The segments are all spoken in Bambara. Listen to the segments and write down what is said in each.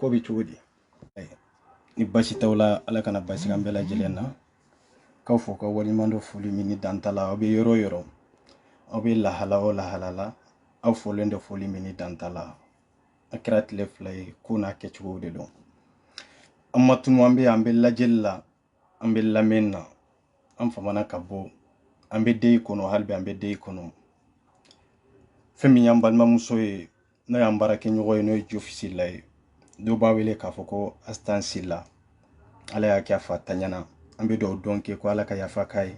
ko bi cogo di ni basi t'aw la ala kana basi kan bɛɛ lajɛlen na k'aw fo ka waliɲuman dɔ foli min ni danta la aw bɛ yɔrɔ yɔrɔ aw bɛ lahala o lahala la aw folen dɔ foli min ni danta la a kɛra tile fila ye ko n'a kɛcogow de don an ma tunu an bɛ lajɛli la an bɛ lamɛn na an famana ka bɔ an bɛ den kɔnɔ hali bi an bɛ den kɔnɔ fɛn min y'an balimamuso ye n'o y'an baarakɛɲɔgɔn ye n'o ye Jofisila ye dɔw b'a wele k'a fɔ ko Astan Sila ala y'a kɛ a fa taɲana an bɛ dɔw dɔn kɛ ko ala ka yafa k'a ye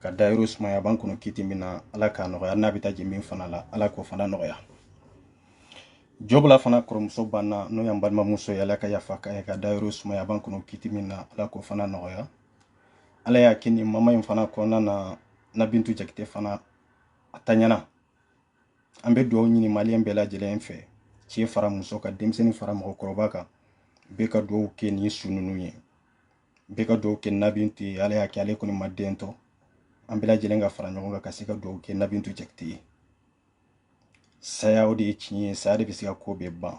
ka dayɔrɔ sumaya b'an kɔnɔ kiti min na ala k'a nɔgɔya n'a bɛ taa jɛ min fana la ala k'o fana nɔgɔya Jɔbula fana kɔrɔmuso banna n'o y'an balimamuso ye ala ka yafa k'a ye ka dayɔrɔ sumaya b'an kɔnɔ kiti min na ala k'o fana nɔgɔya ala y'a kɛ nin mama in fana kɔnɔna na Bintu Jakite fana a taɲana an bɛ dugawu ɲini maliyɛn bɛɛ lajɛlen fɛ cɛ fara muso ka denmisɛnnin fara mɔgɔkɔrɔba kan bɛɛ ka dugawu kɛ nin su ninnu ye bɛɛ ka dugawu kɛ Bintu ye ala y'a kɛ ale kɔni ma den tɔ an bɛɛ lajɛlen ka fara ɲɔgɔn kan ka se ka dugawu kɛ Bintu Jakite ye saya o de ye tiɲɛ ye saya de bɛ se ka ko bɛɛ ban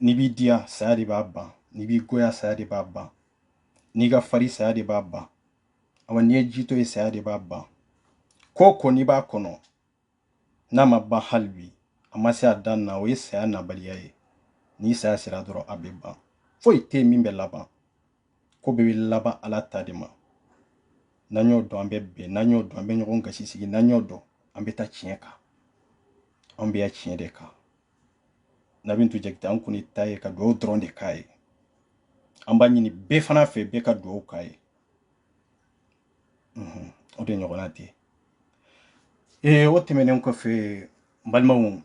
n'i b'i diya saya de b'a ban n'i b'i goya saya de b'a ban n'i ka fari saya de b'a ban awa n'i ye jito ye saya de b'a ban ko n'i b'a kɔnɔ n'a ma ban hali bi a ma se a dan na o ye saya nabaliya ye ni saya sera dɔrɔn a bɛ ban foyi tɛ yen min bɛ laban ko bɛɛ bɛ laban ala ta de ma n'an y'o dɔn an bɛ bɛn n'an y'o dɔn an bɛ ɲɔgɔn gasi sigi n'an y'o dɔn an bɛ taa tiɲɛ kan an bɛ ya tiɲɛ de kan Bintu Jakite an kɔni ta ye ka dugawu dɔrɔn de k'a ye an b'a ɲini bɛɛ fana fɛ bɛɛ ka dugawu k'a ye o de ɲɔgɔnna tɛ o tɛmɛnen kɔfɛ n balimaw n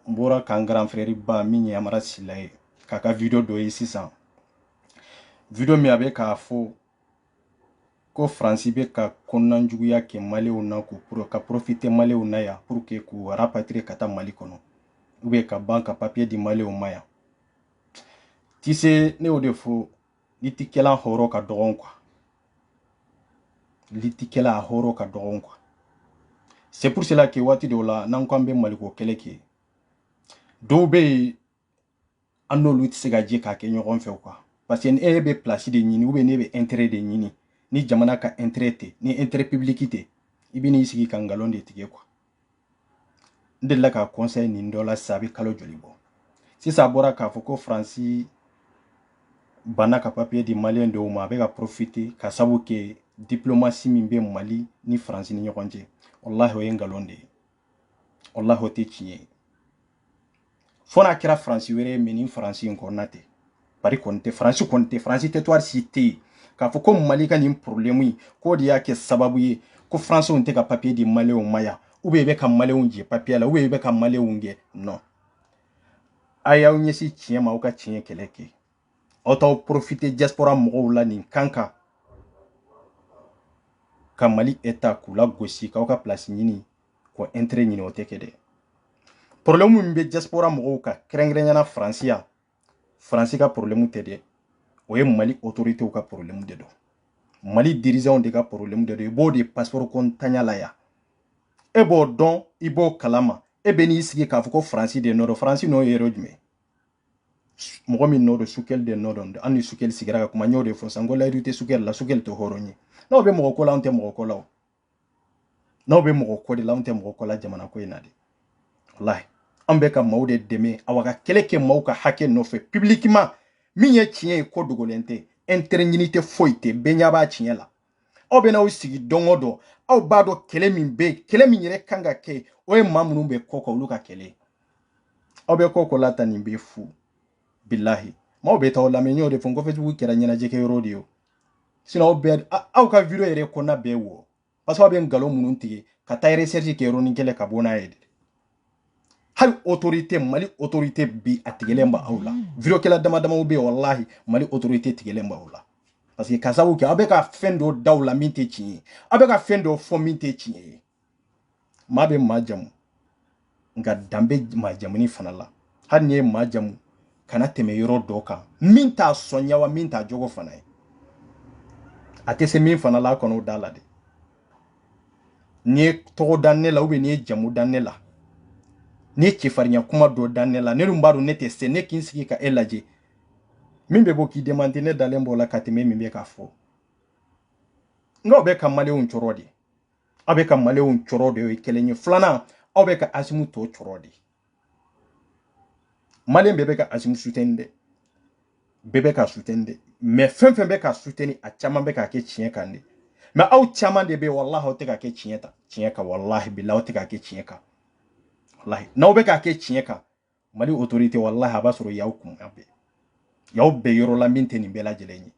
bɔra k'an grand frère ba min ye Amara Sila ye k'a ka video dɔ ye sisan video min a bɛ k'a fɔ ko Faransi bɛ ka kɔnɔnajuguya kɛ maliyɛnw na ka profiter maliyɛnw na yan pour que k'u rapatrier ka taa Mali kɔnɔ ou bien ka ban ka papier di maliyɛnw ma yan ti se ne y'o de fɔ litikɛla hɔrɔn ka dɔgɔn quoi litikɛla hɔrɔn ka dɔgɔn quoi c'est pour cela que waati dɔw la n'an ko an bɛ Maliko kɛlɛ kɛ dɔw bɛ yen an n'olu tɛ se ka jɛ k'a kɛ ɲɔgɔn fɛ quoi parce que e bɛ place de ɲini ou bien ne bɛ intérêt de ɲini ni jamana ka intérêt tɛ ni intérêt public tɛ i bɛ n'i sigi ka ngalon de tigɛ quoi n delila ka conseil nin dɔ la sisan a bɛ kalo joli bɔ sisan a bɔra k'a fɔ ko Faransi banna ka papier di maliyɛn dɔw ma a bɛ ka profiter ka sabu kɛ diplomatie min bɛ Mali ni Faransi ni ɲɔgɔn cɛ wallahi o ye ngalon de ye wallahi o tɛ tiɲɛ ye fo n'a kɛra Faransi wɛrɛ ye mais ni Faransi in kɔnɔna tɛ bari kɔni tɛ Faransi kɔni tɛ Faransi territoire si tɛ yen k'a fɔ ko Mali ka nin problème yi k'o de y'a kɛ sababu ye ko Français tɛ ka papier di maliyɛnw ma yan ou bien i bɛ ka maliyɛnw jɛ papier la ou bien i bɛ ka maliyɛnw gɛn non a y'aw ɲɛsin tiɲɛ ma aw ka tiɲɛ kɛlɛ kɛ aw t'aw profiter diaspora mɔgɔw la nin kan kan ka Mali état k'u la gosi k'aw ka place ɲini ko intérêt ɲini o tɛ kɛ dɛ problème min bɛ diaspora mɔgɔw kan kɛrɛnkɛrɛnyana Faransi yan Faransi ka problème tɛ dɛ o ye Mali autoritéw ka problème de don Mali dirigeants de ka problème de don i b'o de passeport ko ntanya la yan e b'o dɔn i b'o kalama e bɛ n'i sigi k'a fɔ ko Faransi de nɔ don Faransi n'o ye yɔrɔ jumɛn mɔgɔ min nɔ don Sukɛli de nɔ don an ni Sukɛli sigira ka kuma n y'o de fɔ san ko layidu tɛ Sukɛli la Sukɛli tɛ hɔrɔn ye n'aw bɛ mɔgɔ ko la an tɛ mɔgɔ ko la n'aw bɛ mɔgɔ ko de la an tɛ mɔgɔ ko la jamana ko in na de wallahi an bɛ ka maaw de dɛmɛ aw ka kɛlɛ kɛ maaw ka hakɛ nɔfɛ publiquement min ye tiɲɛ ye ko dogolen tɛ intérêt ɲini tɛ foyi tɛ bɛɛ ɲɛ b'a tiɲɛ la aw bɛ n'aw sigi don o don aw b'a dɔn kɛlɛ min bɛ yen kɛlɛ min yɛrɛ kan ka kɛ o ye maa minnu bɛ kɔ kan olu ka kɛlɛ aw bɛ kɔ la ta nin bɛ fu bilahi maaw bɛ taa aw lamɛn n y'o de fɔ n ko Facebook kɛra ɲɛnajɛ kɛ yɔrɔ de ye sinon aw ka video yɛrɛ kɔnɔna bɛɛ wo parce que aw bɛ ngalon minnu tigɛ ka taa recherche kɛ yɔrɔnin kɛlɛ ka bɔ n'a ye hali autorité Mali autorité bi a tigɛlen b'a aw la video kɛla dama dama bɛ yen wallahi Mali autorité tigɛlen b'aw la parce que ka sababu kɛ aw bɛ ka fɛn dɔ da aw la min tɛ tiɲɛ ye aw bɛ ka fɛn dɔ fɔ min tɛ tiɲɛ ye maa bɛ maa jamu nka dan bɛ maa jamuni fana la hali ni ye maa jamu kana tɛmɛ yɔrɔ dɔ kan min t'a sɔnya wa min t'a jogo fana ye a tɛ se min fana la a kɔnɔ o da la dɛ n'i ye tɔgɔ da ne la ou bien n'i ye jamu da ne la ne cɛfarinya kuma dɔ dan ne la ne dun b'a dɔn ne tɛ se ne k'i sigi ka e lajɛ min bɛ bɔ k'i démentir ne dalen b'o la ka tɛmɛ min bɛ k'a fɔ n'aw bɛ ka maliyɛnw cɔrɔ de aw bɛ ka maliyɛnw cɔrɔ de o ye kelen ye filanan aw bɛ ka Asimu tɔ cɔrɔ de maliyɛn bɛɛ bɛ ka Asimu soutenir dɛ bɛɛ bɛ ka soutenir dɛ mais fɛn fɛn bɛ ka soutenir a caman bɛ ka kɛ tiɲɛ kan de mais aw caman de bɛ wallahi aw tɛ ka kɛ tiɲɛ kan wallahi billahi aw tɛ ka kɛ tiɲɛ kan wallahi n'aw bɛ ka kɛ tiɲɛ kan Mali autorité wallahi a b'a sɔrɔ y'aw kun y'aw bɛɛ yɔrɔ la min tɛ nin bɛɛ lajɛlen ye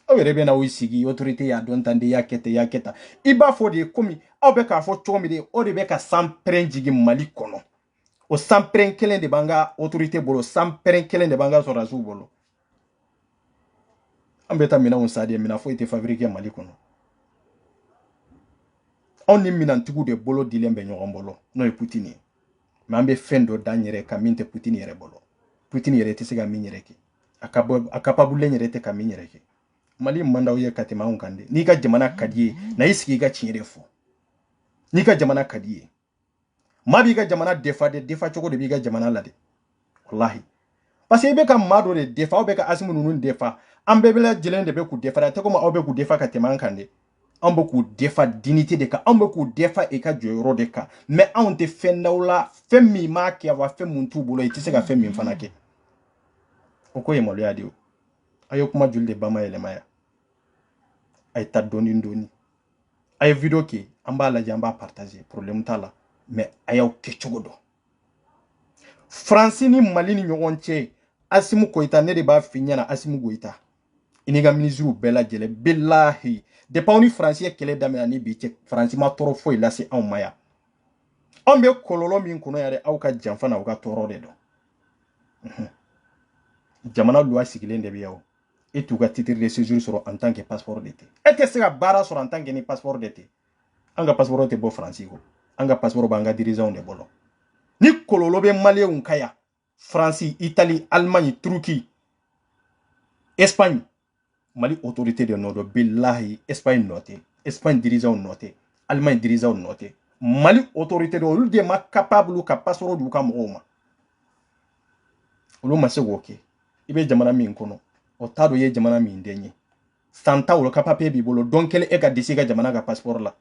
aw yɛrɛ bɛ na aw sigi autorité y'a dɔn tan de y'a kɛ tan y'a kɛ tan i b'a fɔ de komi aw bɛ k'a fɔ cogo min de o de bɛ ka sanpɛrɛn jigin Mali kɔnɔ o sanpɛrɛn kelen de b'an ka autorité bolo sanpɛrɛn kelen de b'an ka sɔrɔdasiw bolo an bɛ taa minɛnw san de minɛn foyi tɛ fabriquer Mali kɔnɔ anw ni minɛntigiw de bolo dilen bɛ ɲɔgɔn bolo n'o ye Poutine ye mais an bɛ fɛn dɔ d'an yɛrɛ ka min tɛ Poutine yɛrɛ bolo Poutine yɛrɛ tɛ se ka min yɛrɛ kɛ a capable yɛrɛ tɛ ka min yɛrɛ kɛ Mali mandaw ye ka tɛmɛ anw kan de n'i ka jamana ka di ye na i sigi i ka tiɲɛ de fɔ n'i ka jamana ka di ye maa b'i ka jamana defa de defa cogo de b'i ka jamana la de wallahi parce que i bɛ ka maa dɔ de defa aw bɛ ka Asimu ninnu defa an bɛɛ bɛ lajɛlen de bɛ k'u defa tɛ komi aw bɛ k'u defa ka tɛmɛ an kan de anw bɛ k'u defa dignité de kan anw bɛ k'u defa i ka jɔyɔrɔ de kan mais anw tɛ fɛn daw la fɛn min m'a kɛ wa fɛn min t'u bolo i tɛ se ka fɛn min fana kɛ o ko ye maloya de ye a ye kuma joli de ba ma yɛlɛma ya a ye taa dɔɔni dɔɔni a ye video kɛ an b'a lajɛ an b'a partager problème t'a la mais a y'aw kɛ cogo dɔn Faransi ni Mali ni ɲɔgɔn cɛ Asimu Goyita ne de b'a f'i ɲɛna Asimu Goyita i n'i ka ministre bɛɛ lajɛlen billahi depuis aw ni Faransi ye kɛlɛ daminɛ ni bi cɛ Faransi ma tɔɔrɔ foyi lase anw ma yan anw bɛ kɔlɔlɔ min kɔnɔ yɛrɛ aw ka janfa na aw ka tɔɔrɔ de dɔn jamana loi sigilen de bɛ yan e t'u ka titre de séjour sɔrɔ en tant que passeport de tɛ e tɛ se ka baara sɔrɔ en tant que ni passeport de tɛ an ka passeport tɛ bɔ Faransi ko an ka passeport b'an ka dirigeants de bolo ni kɔlɔlɔ bɛ maliyɛnw ka yan Faransi Italie Allemagne Turquie Espagne Mali autorité de nɔ dɔn billahi Espagne nɔ tɛ Espagne dirigeants nɔ tɛ Allemagne dirigeants nɔ tɛ Mali autorité de olu de ma capable ka passeport d'u ka mɔgɔw ma olu ma se k'o kɛ i bɛ jamana min kɔnɔ o t'a dɔn i ye jamana min den ye san ta wolo ka papier b'i bolo don kelen e ka disi ka jamana ka passeport la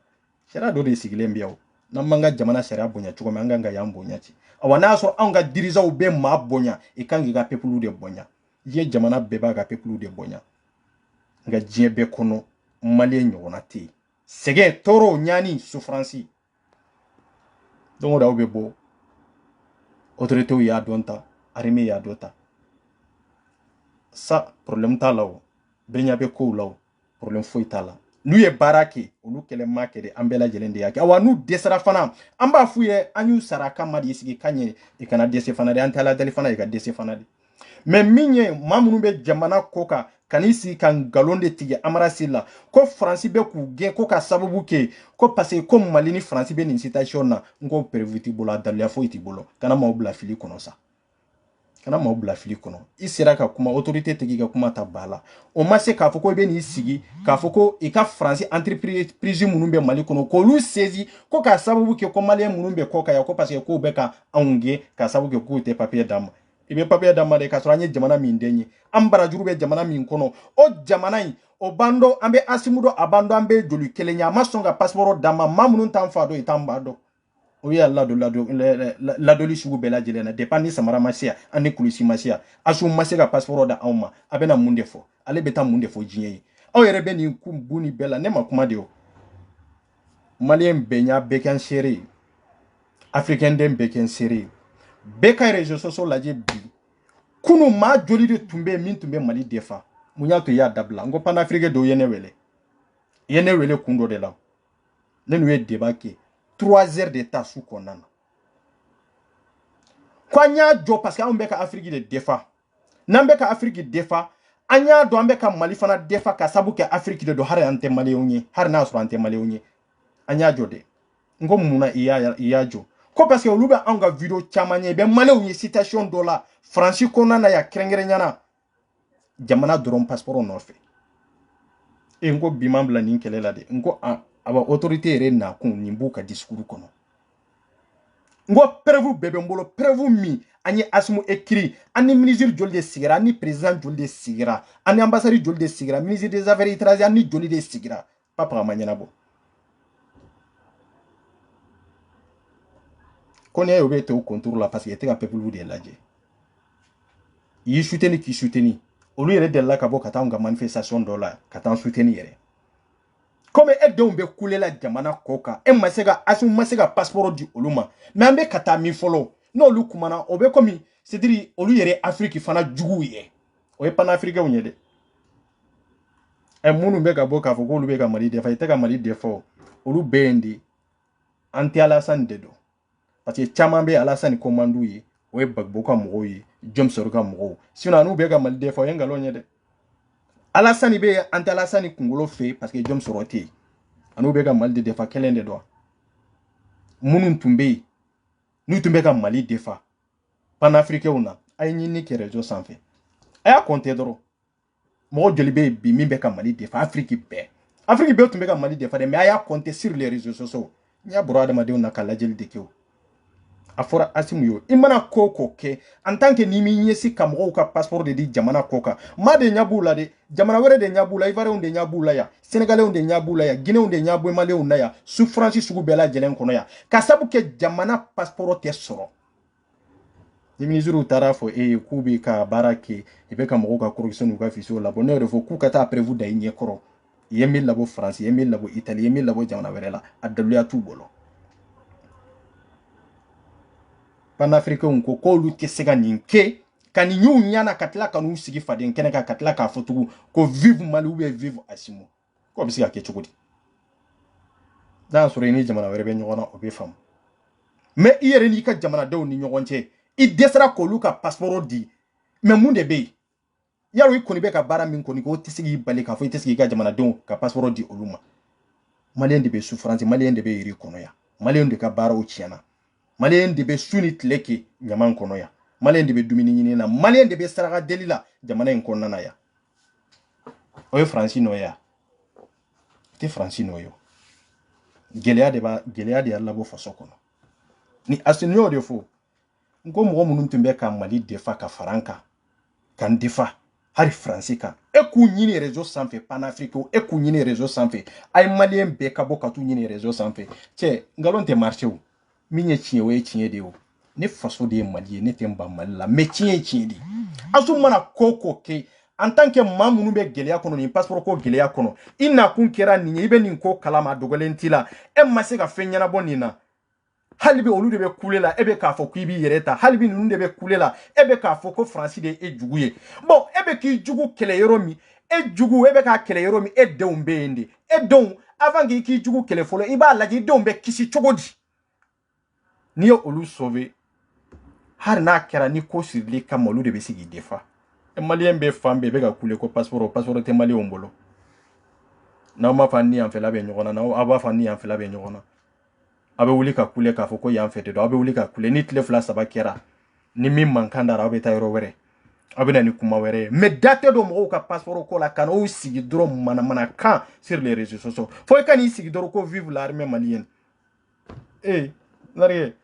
sariya dɔ de sigilen bɛ yan n'an m'an ka jamana sariya bonya cogo min an kan ka y'an bonya ci awa n'a sɔrɔ anw ka dirigeants bɛ maa bonya i kan k'i ka peuple de bonya i ye jamana bɛɛ b'a ka peuple de bonya nka diɲɛ bɛɛ kɔnɔ maliyɛn ɲɔgɔnna tɛ yen sɛgɛn tɔɔrɔ ɲani souffrance donc o de aw bɛ bɔ autorités y'a dɔn ta armée y'a dɔn ta ça problème t'a la o bɛɛ ɲɛ bɛ kow la o problème foyi t'a la n'u ye baara kɛ olu kɛlɛ ma kɛ de an bɛɛ lajɛlen de y'a kɛ awa n'u dɛsɛra fana an b'a f'u ye an y'u sara kama de sigi ka ɲɛ i kana dɛsɛ fana de an tɛ ala deli fana i ka dɛsɛ fana de mais min ye maa minnu bɛ jamana ko kan kan'i sigi ka nkalon de tigɛ amarasi la ko Faransi bɛ k'u gɛn ko ka sababu kɛ ko parce que ko Mali ni Faransi bɛ nin situation na n ko prévu t'i bolo a daliya foyi t'i bolo kana maaw bila fili kɔnɔ sa kana maaw bila fili kɔnɔ i sera ka kuma autorité tigi ka kuma ta ba la o ma se k'a fɔ ko i bɛ n'i sigi k'a fɔ ko i ka Faransi entreprise minnu bɛ Mali kɔnɔ k'olu saisi ko k'a sababu kɛ ko maliyɛn minnu bɛ kɔ kan yan ko parce que k'u bɛ ka anw gɛn k'a sababu kɛ k'u tɛ papier d'an ma i bɛ papier d'an ma de k'a sɔrɔ an ye jamana min den ye an barajuru bɛ jamana min kɔnɔ o jamana in o b'an dɔn an bɛ Asimu dɔn a b'an dɔn an bɛ joli kelen ye a ma sɔn ka passeport d'an ma maa minnu t'an fa dɔn i t'an ba dɔn o y'a ladoli sugu bɛɛ lajɛlen na depuis ni samara ma se yan an ni kulusi ma se yan Asimu ma se ka passeport da anw ma a bɛna mun de fɔ ale bɛ taa mun de fɔ diɲɛ ye aw yɛrɛ bɛ nin bu ni bɛɛ la ne ma kuma de o maliyɛn bɛɛ ɲa bɛɛ kɛ n seere ye africain den bɛɛ kɛ n seere ye bɛɛ ka réseaux sociaux lajɛ bi kunu maa joli de tun bɛ yen min tun bɛ Mali defa mun y'a to i y'a dabila n ko panafricain dɔw ye ne wele i ye ne wele kun dɔ de la ne n'u ye débat kɛ 3 heures de temps su kɔnɔna na ko an y'a jɔ parce que anw bɛ ka Afrique de defa n'an bɛ ka Afrique defa an y'a dɔn an bɛ ka Mali fana defa ka sabu kɛ Afrique de don hari an tɛ maliyɛnw ye hari n'a sɔrɔ an tɛ maliyɛnw ye an y'a jɔ de n ko mun na i y'a jɔ ko parce que olu bɛ anw ka video caman ye i bɛ maliyɛnw ye citation dɔ la Faransi kɔnɔna na yan kɛrɛnkɛrɛnnenya jamana dɔrɔn passeport nɔfɛ n ko bi m'an bila nin kɛlɛ la de n ko a ba autorité yɛrɛ nakun nin b'u ka discours kɔnɔ ngo preuve bebe mbolo preuve mi ani asmu écrit ani ministre joli de sigira ani président joli de sigira ani ambassadeur joli de sigira ministre des affaires étrangères ani joli de sigira papa manyana bo connaît au bete au contour là parce que était un peuple vous de ladje yi soutenir qui soutenir au lieu de là kabo kata nga manifestation dollar kata soutenir yere comme elle don be couler la jamana koka e masega asu masega passeport di oluma mais ambe kata mi follow no lu kumana obe komi c'est dire olu yere Afrique fana jugu ye o e pan Afrique o nyede e munu be ka boka fo ko lu be ka mali defa ite ka mali defo olu bendi anti Alassane dedo parce que chama be Alassane commandou ye o e bagbo ka mo ye jom soro ka mo sinon anu be ka mali defo yenga lo nyede Alassane be anti Alassane kungolo fe parce que jom soro te anu be ka mali defa kelen de do munu tumbe nu tumbe ka mali defa pan Afrique una ay nyini ke rejo sanfe aya compter doro mo joli be bi min be ka mali defa Afrique be tumbe ka mali defa de mais aya compter sur les réseaux sociaux nya bro adama de una kala jeli de kew afora asimu yo imana koko ke en tant que nimi nyesi kamro ka passeport de di jamana koka ma de nyabula de jamana were de nyabula ivare unde nyabula ya sénégalais unde nyabula ya guinée unde nyabwe malais unna ya su francis sugu bela jelen kono ya kasabu ke jamana passeport te soro nimi zuru tarafo e kubi ka barake ibe kamro ka correction ka fisio la bonheur fo ku kata après vous da nye koro yemil labo france yemil labo italie yemil labo jamana were la adalu ya tu bolo panafricain ko kolu te sega ninke kani nyu nyana katla kanu sigi faden kene ka katla ka fotugu ko vive mali ou vive asimo ko bisi ka ke chukudi dan sore ni jamana were be nyogona obe fam mais iyere ni ka jamana de ni nyogonche I desra ko luka passeport di mais munde be yaro ikoni be ka bara min koni ko tisigi bale ka fo tisigi ka jamana de ka passeport di oluma malien de be souffrance malien de be iri kono ya malien de ka bara o chiana malien de be suni tleke nyaman kono ya malien de be dumini nyini na malien de be saraka delila jamana en kono na ya oyo francino ya te francino yo gelea de yalla bo faso kono ni asenyo de fo ngo mo munun tumbe ka mali defa ka faranka kan defa hari francika e ku nyini réseau sanfé panafrique e ku nyini réseau sanfé ay malien be ka bo ka tu nyini réseau sanfé che ngalon te marché ou minye chie we chie de o ne faso de mali ne temba mali la me chie di asu mana koko ke en tant que mamunu be geleya kono ni passeport ko geleya kono ina kun kera ni ibe ni ko kalama dogolentila e mase ka fenyana bonina halibi olu de be kulela ebe ka fo ki bi yereta halibi nunu de be kulela ebe ka fo ko France de e jugu ye bon ebe ki jugu kele yoro mi e jugu ebe ka kele yoro mi e deun be ende e don avant ki jugu kele folo iba laji deun be kisi chogodi ni yo olu sauver har na kera ni ko sirli kam olu de be sigi defa e malien be fambe be ka kule ko passeport te malien ombolo na ma fani an fela be nyogona na aba fani an fela be nyogona abe wuli ka kule ka fo ko yan fete do abe wuli ka kule ni tile fla saba kera ni min mankanda abe tayro were abe na ni kuma were mais date do mo ka passeport ko la kan o sigi dro mana kan sur les réseaux sociaux fo kan ni sigi dro ko vive l'armée malienne nare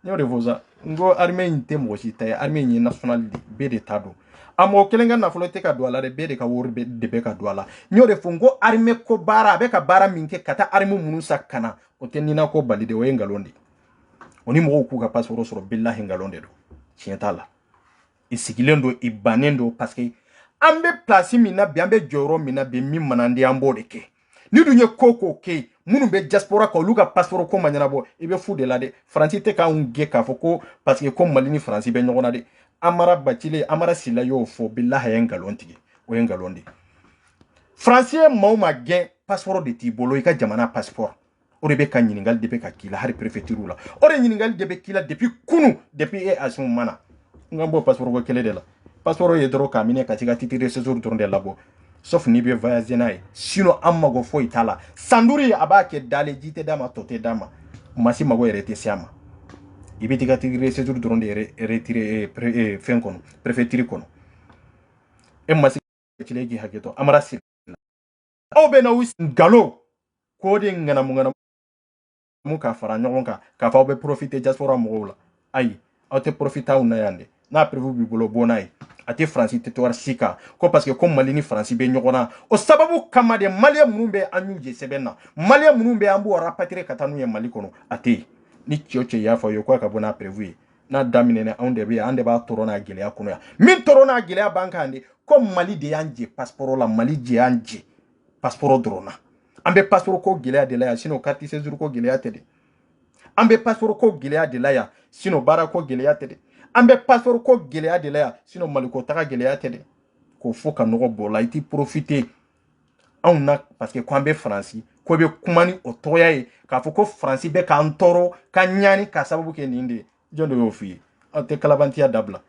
nyo revoza ngo armée inte mo chita armée ni national be de tado amo kelenga na folo te ka douala de be de ka wor be de be ka douala nyo refongo armée ko bara be ka bara minke kata armée munu sakana o tenina ko balide o engalonde oni mo ku ka passeport soro billahi ngalonde do chientala isigilendo ibanendo parce que ambe place mina bi ambe joro mina be mi manande ambo de ke ni dunye koko ke munu be diaspora ko luka passeport ko manyana bo ibe fu de la de franci te ka unge ka foko parce que ko malini franci be nyona de amara batile amara sila yo fo billahi engalonde o engalonde français mauma gen passeport de tibolo ika jamana passeport ore be ka nyiningal de be ka kila hari préfecture la ore nyiningal de be kila depuis kunu depuis e asum mana ngambo passeport ko kele de la passeport ye dro ka mine ka tiga titire séjour tourner la bo sauf ni be voyager nae sinon amma go fo itala sanduri abake dale jite dama tote dama masi mago erete siama ibi tiga titire séjour tourner retirer fin kono préfecture kono e masi kilegi hageto amara sil o be na wis galo ko de ngana mun ka fara ɲɔgɔn kan k'a fɔ aw bɛ profiter diaspora mɔgɔw la ayi aw tɛ profiter aw na yan dɛ n'a prévu b'i bolo bɔ n'a ye a tɛ Faransi territoire si kan ko parce que ko Mali ni Faransi bɛ ɲɔgɔn na o sababu kama de Malien minnu bɛ an y'u je sɛbɛn na Malien minnu bɛ an b'u rapatrier ka taa n'u ye Mali kɔnɔ a tɛ yen ni cɛ o cɛ y'a fɔ aw ye k'a ka bɔ n'a prévu ye n'a daminɛna anw de bɛ yan an de b'a tɔɔrɔ n'a gɛlɛya kɔnɔ yan min tɔɔrɔ n'a gɛlɛya b'an kan de ko Mali de y'an jɛ passeport la Mali de y'an jɛ passeport dɔrɔn na an bɛ passeport ko gɛlɛya de la yan sinon carte séjour ko gɛlɛya tɛ dɛ an bɛ passeport ko gɛlɛya de la yan sinon baara ko gɛlɛya tɛ dɛ an bɛ passeport ko gɛlɛya de la yan sinon Maliko taga gɛlɛya tɛ dɛ k'o fɔ ka nɔgɔ bɔ la i t'i profiter anw na parce que ko an bɛ Faransi ko bɛ kuma ni o tɔgɔya ye k'a fɔ ko Faransi bɛ k'an tɔɔrɔ ka ɲaani ka sababu kɛ nin de ye jɔn de y'o f'i ye aw tɛ kalabantiya dabila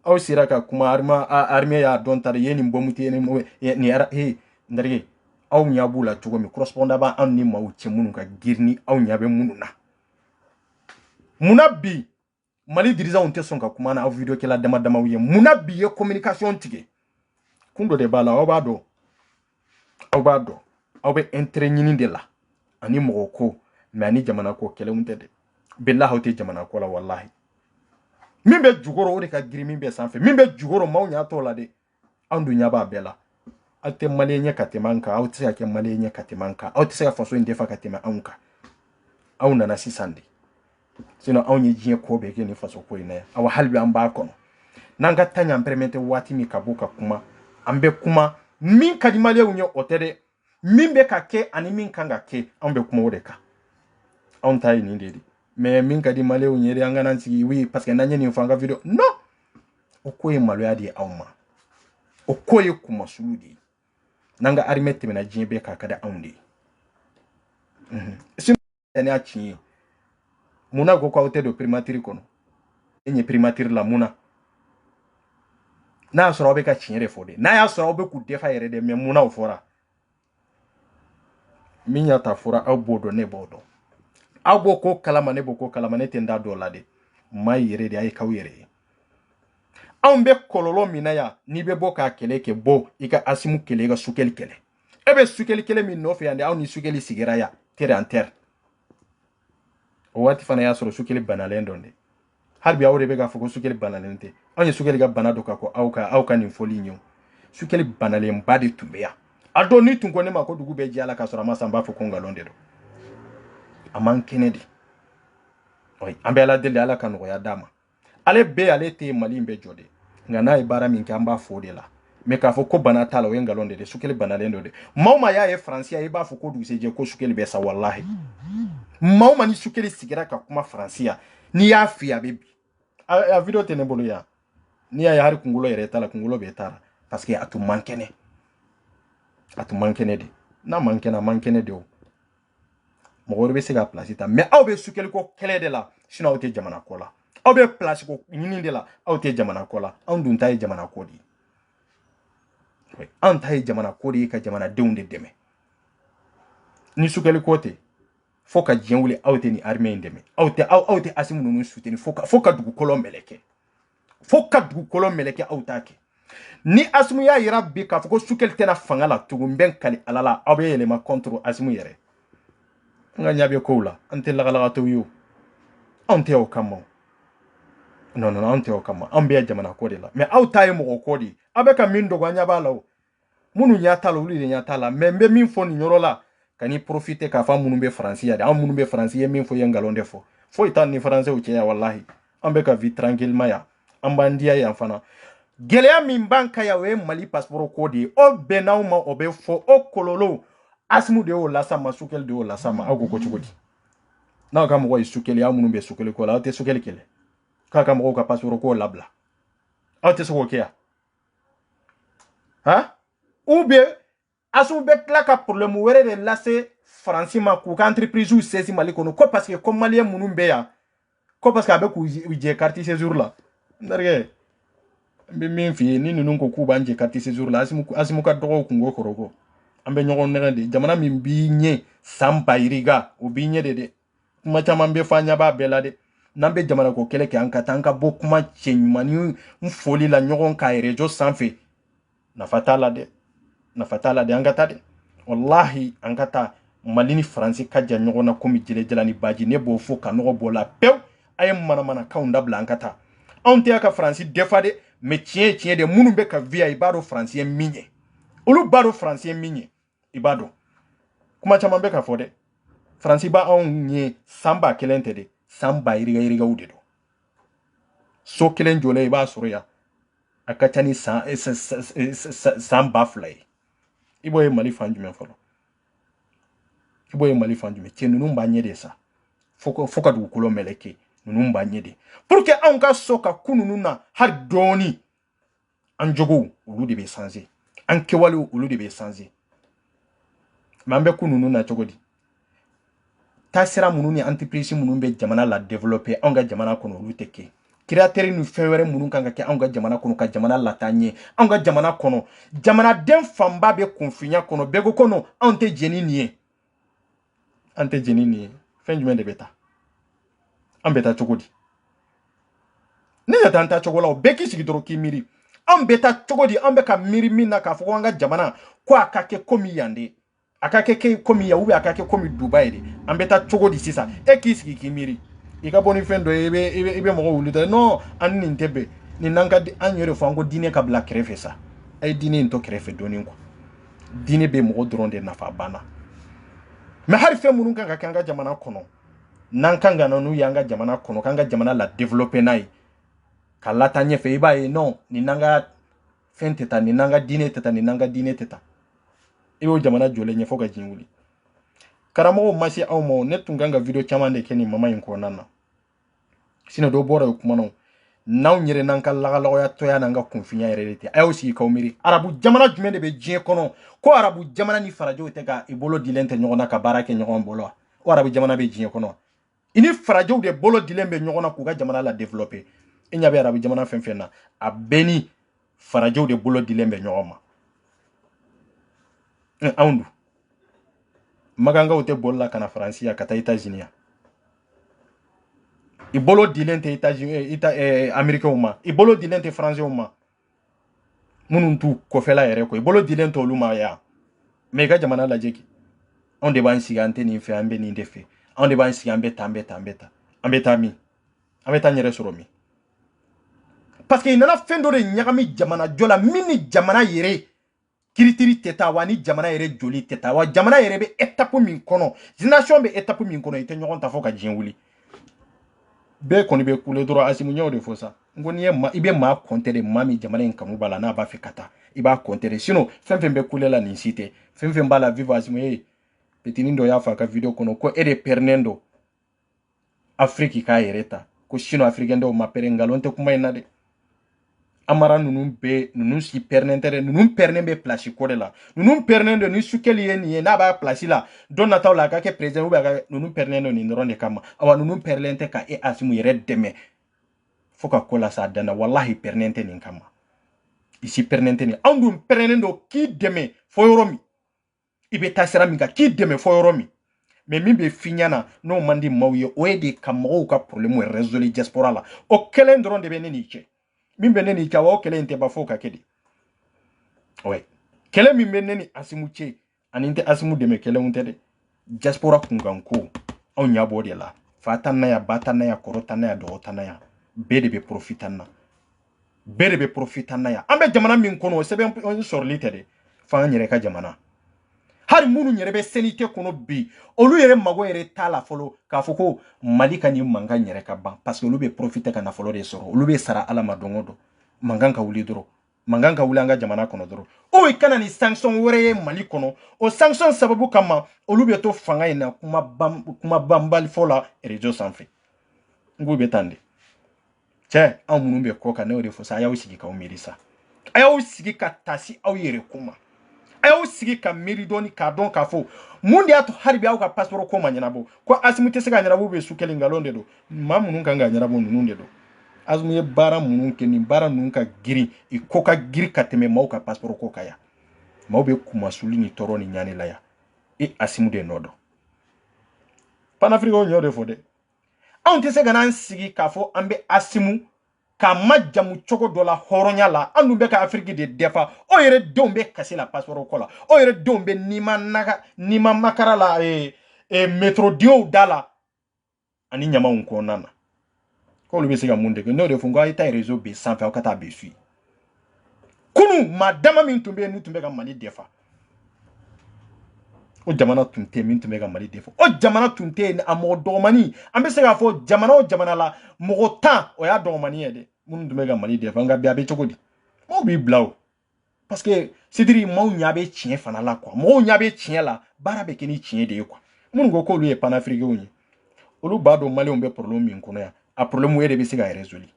aw sera ka kuma armée y'a dɔn ta de ye nin bɔmuti ye nin ara n darige aw ɲɛ b'u la cogo min correspondant b'a anw ni maaw cɛ minnu ka girin ni aw ɲɛ bɛ minnu na munna bi Mali dirigeants tɛ sɔn ka kuma na aw video kɛla dama damaw ye munna bi ye communication tigɛ kun dɔ de b'a la aw b'a dɔn aw bɛ intérêt ɲini de la ani mɔgɔ ko mais ani jamana ko kɛlɛw tɛ dɛ billahi aw tɛ jamana ko la wallahi min bɛ jukɔrɔ o de ka girin min bɛ sanfɛ min bɛ jukɔrɔ maaw ɲɛ t'o la dɛ anw dun ɲɛ b'a bɛɛ la aw tɛ Malien ɲɛ ka tɛmɛ an kan aw tɛ se ka kɛ Malien ɲɛ ka tɛmɛ an kan aw tɛ se ka faso in defa ka tɛmɛ anw kan aw nana sisan de sinon anw ye diɲɛ ko bɛɛ kɛ ni faso ko in na yan aw hali bi an b'a kɔnɔ n'an ka taa ɲan permettre waati min ka bɔ ka kuma an bɛ kuma min ka di Malienw ye o tɛ dɛ min bɛ ka kɛ ani min kan ka kɛ anw bɛ kuma o de kan anw ta ye nin de ye mais min ka di Malienw ye de an ka n'an sigi oui parce que n'an ye nin fɔ an ka video non o ko ye maloya de ye aw ma o ko ye kumasulu de ye n'an ka armée tɛmɛna diɲɛ bɛɛ k'a ka di anw de ye sinon ne y'a tiɲɛ ye munna ko k'aw tɛ don primature kɔnɔ e ɲɛ primature la munna n'a y'a sɔrɔ aw bɛ ka tiɲɛ de fɔ de n'a y'a sɔrɔ aw bɛ k'u defa yɛrɛ de mais munna o fɔra min y'a ta fɔra aw b'o dɔn ne b'o dɔn aw b'o ko kalama ne b'o ko kalama ne tɛ n da dɔ la de maa yɛrɛ de a ye k'aw yɛrɛ ye anw bɛ kɔlɔlɔ min na yan n'i bɛ bɔ k'a kɛlɛ kɛ bɔ i ka Asimu kɛlɛ i ka Sukɛli kɛlɛ e bɛ Sukɛli kɛlɛ min nɔfɛ yan de aw ni Sukɛli sigira yan terre en terre o waati fana y'a sɔrɔ Sukɛli banalen dɔn de hali bi aw de bɛ k'a fɔ ko Sukɛli banalen tɛ anw ye Sukɛli ka bana dɔ ka ko aw ka nin fɔli in ye Sukɛli banalenba de tun bɛ yan a don ni tun ko ne ma ko dugu bɛ jɛ la k'a sɔrɔ a ma san b'a fɔ ko nkalon de don a man kɛnɛ de an bɛ Ala deli Ala ka nɔgɔya d'a ma ale bɛ ale tɛ Mali in bɛ jɔ de nka n'a ye baara min kɛ an b'a fɔ o de la mais k'a fɔ ko bana t'a la o ye nkalon de ye Sukɛli banalen don de maa o maa y'a ye Faransi i b'a fɔ ko dugusɛjɛ ko Sukɛli bɛ sa wallahi maa o maa ni Sukɛli sigira ka kuma Faransi yan n'i y'a f'i a bɛ bi a video tɛ ne bolo yan n'i y'a ye hali kunkolo yɛrɛ t'a la kunkolo bɛ t'a la parce que a tun man kɛnɛ de n'a man kɛnɛ a man kɛnɛ de o mɔgɔ wɛrɛ bɛ se ka place ta mais aw bɛ Sukɛli ko kɛlɛ de la sinon aw tɛ jamana ko la aw bɛ place ko ɲini de la aw tɛ jamana ko la anw dun ta ye jamana ko de ye anw ta ye jamana ko de ye ka jamanadenw de dɛmɛ ni Sukɛli ko tɛ fo ka diɲɛ wuli aw tɛ ni armée in dɛmɛ aw tɛ Asimu ninnu soutenir fo ka dugukolo mɛlɛkɛ aw t'a kɛ ni Asimu y'a yira bi k'a fɔ ko Sukɛli tɛna fanga la tugun bɛn kali Ala la aw bɛ yɛlɛma contre Asimu yɛrɛ an ka ɲɛ bɛ kow la an tɛ lagalagatɔw ye o anw tɛ o kama non anw tɛ o kama anw bɛ jamana ko de la mais aw ta ye mɔgɔ ko de ye aw bɛ ka min dogo an ɲɛ b'a la o minnu ɲɛ t'a la olu de ɲɛ t'a la mais n bɛ min fɔ nin yɔrɔ la ka ni profiter k'a fɔ minnu bɛ Faransi yan de anw minnu bɛ Faransi ye min fɔ ye nkalon de fɔ foyi t'an ni Faransɛw cɛ yan wallahi an bɛ ka vie tranquillement yan an b'an diya yan fana gɛlɛya min b'an kan yan o ye Mali passeport ko de ye o bɛnn'aw ma o bɛ fɔ o kɔlɔlɔ Asimu de y'o las'a ma Sukɛli de y'o las'a ma aw ko cogo di n'aw ka mɔgɔ ye Sukɛli aw minnu bɛ Sukɛli ko la aw tɛ Sukɛli kɛlɛ k'a ka mɔgɔw ka passeport ko labila aw tɛ se k'o kɛ yan ou bien Asimu bɛ tila ka problème wɛrɛ de lase Faransi ma k'u ka entreprise saisit Mali kɔnɔ ko parce que ko Malien minnu bɛ yan ko parce que a bɛ k'u jɛ carte séjour la n darikɛ n bɛ min f'i ye ni ninnu ko k'u b'an jɛ carte séjour la Asimu ka dɔgɔw kungo kɔrɔ ko an bɛ ɲɔgɔn nɛgɛ de jamana min b'i ɲɛ san bayiriga o b'i ɲɛ de dɛ kuma caman bɛ fɔ an ɲɛ b'a bɛɛ la dɛ n'an bɛ jamana ko kɛlɛ kɛ an ka taa an ka bɔ kuma cɛ ɲuman ni foli la ɲɔgɔn ka réseau sanfɛ nafa t'a la dɛ an ka taa dɛ wallahi an ka taa Mali ni Faransi ka jan ɲɔgɔn na komi jele jalani baji ne b'o fo ka nɔgɔ bɔ la pew a ye manamana kanw dabila an ka taa anw tɛ ka Faransi defa de mais tiɲɛ de minnu bɛ ka via i b'a dɔn Faransi ye min ye olu b'a dɔn Faransi ye min ye i b'a dɔn kuma caman bɛ ka fɔ dɛ Faransi ba anw ye san 1000 tɛ de san 1000 yirigaw de don so kelen jɔlen i b'a sɔrɔ yan a ka ca ni san 2000 ye i b'o ye Mali fan jumɛn fɔlɔ i b'o ye Mali fan jumɛn cɛ ninnu b'a ɲɛ de sa fo ka dugukolo mɛlɛkɛ ninnu b'a ɲɛ de pour que anw ka so ka kun ninnu na hali dɔɔni an jogow olu de bɛ changer an kɛwalew olu de bɛ changer mais an bɛ kun ninnu na cogo di taasira minnu ni entreprise minnu bɛ jamana la développer anw ka jamana kɔnɔ olu tɛ kɛ créateur ni fɛn wɛrɛ minnu kan ka kɛ anw ka jamana kɔnɔ ka jamana lataa ɲɛ anw ka jamana kɔnɔ jamanaden fanba bɛ kunfinya kɔnɔ bɛɛ ko kɔnɔ anw tɛ jɛni nin ye an tɛ jɛni nin ye fɛn jumɛn de bɛ taa an bɛ taa cogo di ne yɛrɛ t'an taa cogo la o bɛɛ k'i sigi dɔrɔn k'i miiri an bɛ taa cogo di an bɛ ka miiri min na k'a fɔ ko an ka jamana ko a ka kɛ komi yan de a ka kɛ komi yan a ka kɛ komi Dubaï de an bɛ taa cogo di sisan e k'i sigi k'i miiri i ka bɔ ni fɛn dɔ ye i bɛ mɔgɔ wuli dɛ non an nin tɛ bɛn nin n'an ka an yɛrɛ fɔ an ko diinɛ ka bila kɛrɛfɛ sa a ye diinɛ in to kɛrɛfɛ dɔɔni quoi diinɛ bɛ mɔgɔ dɔrɔn de nafa banna mais hali fɛn minnu kan ka kɛ an ka jamana kɔnɔ n'an kan ka na n'u ye an ka jamana kɔnɔ k'an ka jamana la développer n'a ye ka lataa ɲɛfɛ i b'a ye non nin n'an ka fɛn tɛ taa nin n'an ka diinɛ tɛ taa nin n'an ka diinɛ tɛ taa i b'o jamana jɔlen ɲɛfɔ ka diɲɛ wuli karamɔgɔw ma se aw ma ne tun kan ka video caman de kɛ nin mama in kɔnɔna na sinon dɔ bɔra o kuma na n'anw yɛrɛ n'an ka lagalɔgɔya tɔya n'an ka kunfinya yɛrɛ de tɛ a y'aw sigi k'aw miiri arabu jamana jumɛn de bɛ diɲɛ kɔnɔ ko arabu jamana ni farajɛw tɛ ka i bolo dilen tɛ ɲɔgɔn na ka baara kɛ ɲɔgɔn bolo wa o arabu jamana bɛ diɲɛ kɔnɔ i ni farajɛw de bolo dilen bɛ ɲɔgɔn na k'u ka jamana la développer i ɲɛ bɛ arabu jamana fɛn fɛn na a bɛɛ ni farajɛw de bolo dilen bɛ ɲɔgɔn ma anw dun magangaw tɛ bolo la ka na Faransi ya ka taa États-Unis ya i bolo dilen tɛ Américains ma i bolo dilen tɛ Français ma minnu t'u kɔfɛla yɛrɛ ko i bolo dilen tɛ olu ma ya mais i ka jamana lajɛ kɛ anw de b'an sigi an tɛ nin fɛ an bɛ nin de fɛ anw de b'an sigi an bɛ taa an bɛ taa an bɛ taa an bɛ taa min an bɛ taa n yɛrɛ sɔrɔ min parce que i nana fɛn dɔ de ɲagami jamana jɔ la min ni jamana yɛrɛ kiritiri tɛ taa wa ni jamana yɛrɛ joli tɛ taa wa jamana yɛrɛ bɛ étape min kɔnɔ génération bɛ étape min kɔnɔ i tɛ ɲɔgɔn ta fɔ ka diɲɛ wuli bɛɛ kɔni bɛ kule dɔrɔn Asimu ɲɛw de fɔ sa n ko n'i ye i bɛ maa compter de maa min jamana in kanu b'a la n'a b'a fɛ ka taa i b'a compter de sinon fɛn fɛn bɛ kule la nin si tɛ fɛn fɛn b'a la vive Asimu ye petinin dɔ y'a fɔ a ka video kɔnɔ ko e de pɛrɛnnen don Afrique k'a yɛrɛ ta ko sinon africain dɔw ma pɛrɛn nkalon tɛ kuma in na dɛ amara ninnu bɛ ninnu si pɛrɛnnen tɛ dɛ ninnu pɛrɛnnen bɛ place ko de la ninnu pɛrɛnnen don ni Sukɛli ye nin ye n'a b'a place la don nataw la a ka kɛ président ou bien a ka ninnu pɛrɛnnen don nin dɔrɔn de kama awa ninnu pɛrɛnnen tɛ ka Asimu yɛrɛ dɛmɛ fo ka ko lase a dan na wallahi pɛrɛnnen tɛ nin kama ici pɛrɛnnen tɛ nin anw dun pɛrɛnnen don k'i dɛmɛ fɔ yɔrɔ min i bɛ taa sira min kan k'i dɛmɛ fɔ yɔrɔ min mais min bɛ f'i ɲɛna n'o man di maaw ye o ye de ka mɔgɔw ka problème résoudre diaspora la o kelen dɔrɔn de bɛ ne n'i cɛ min bɛ ne n'i cɛ wa o kelen in tɛ ban fo ka kɛ de ouais kɛlɛ min bɛ ne ni Asimu cɛ ani n tɛ Asimu dɛmɛ kɛlɛw tɛ dɛ diaspora kunkan ko anw ɲɛ b'o de la fa tan na ya ba tan na ya kɔrɔ tan na ya dɔgɔ tan na ya bɛɛ de bɛ profiter na bɛɛ de bɛ profiter na ya an bɛ jamana min kɔnɔ o sɛbɛn sɔrɔli tɛ dɛ f'an yɛrɛ ka jamana hali minnu yɛrɛ bɛ CNT kɔnɔ bi olu yɛrɛ mago yɛrɛ t'a la fɔlɔ k'a fɔ ko Mali ka nin mankan yɛrɛ ka ban parce que olu bɛ profiter ka nafolo de sɔrɔ olu bɛ sara Ala ma don o don mankan ka wuli dɔrɔn mankan ka wuli an ka jamana kɔnɔ dɔrɔn o ye kana ni sanction wɛrɛ ye Mali kɔnɔ o sanction sababu kama olu bɛ to fanga in na kuma banbali fɔ la réseau sanfɛ n k'u bɛ tan de cɛ anw minnu bɛ kɔ kan ne y'o de fɔ sa a y'aw sigi k'aw miiri sa a y'aw sigi ka taasi aw yɛrɛ kuma a y'aw sigi ka miiri dɔɔni k'a dɔn k'a fɔ mun de y'a to hali bi aw ka passeport ko ma ɲɛnabɔ ko Asimu tɛ se ka ɲɛnabɔ bɛ Sukɛli nkalon de don maa minnu kan ka ɲɛnabɔ ninnu de don Asimu ye baara minnu kɛ nin baara ninnu ka girin i ko ka girin ka tɛmɛ maaw ka passeport ko kan yan maaw bɛ kumasuli ni tɔɔrɔ ni ɲani la yan e Asimu de nɔ dɔn panafricains y'o de fɔ dɛ anw tɛ se ka n'an sigi k'a fɔ an bɛ Asimu ka majamu cogo dɔ la hɔrɔnya la an dun bɛ ka Afrique de defa o yɛrɛ denw bɛ kasi la passeport ko la o yɛrɛ denw bɛ nima makara la métrodenw da la ani ɲamaw kɔnɔna na k'olu bɛ se ka mun de kɛ n'o de fɔ n ko a ye taa réseau bɛ sanfɛ aw ka taa bɛ suit kunu maa dama min tun bɛ yen n'u tun bɛ ka Mali defa o jamana tun tɛ min tun bɛ ka Mali defa o jamana tun tɛ yen a mɔgɔ dɔgɔmani an bɛ se k'a fɔ jamana o jamana la mɔgɔ 10 o y'a dɔgɔmani ye dɛ minnu tun bɛ ka Mali defa nka bi a bɛ cogo di maaw b'i bila o parce que Sidiri maaw ɲɛ bɛ tiɲɛ fana la quoi mɔgɔw ɲɛ bɛ tiɲɛ la baara bɛ kɛ ni tiɲɛ de ye quoi minnu ko k'olu ye panafricains ye olu b'a dɔn Maliens bɛ problème min kɔnɔ yan a problème yɛrɛ bɛ se ka résoudre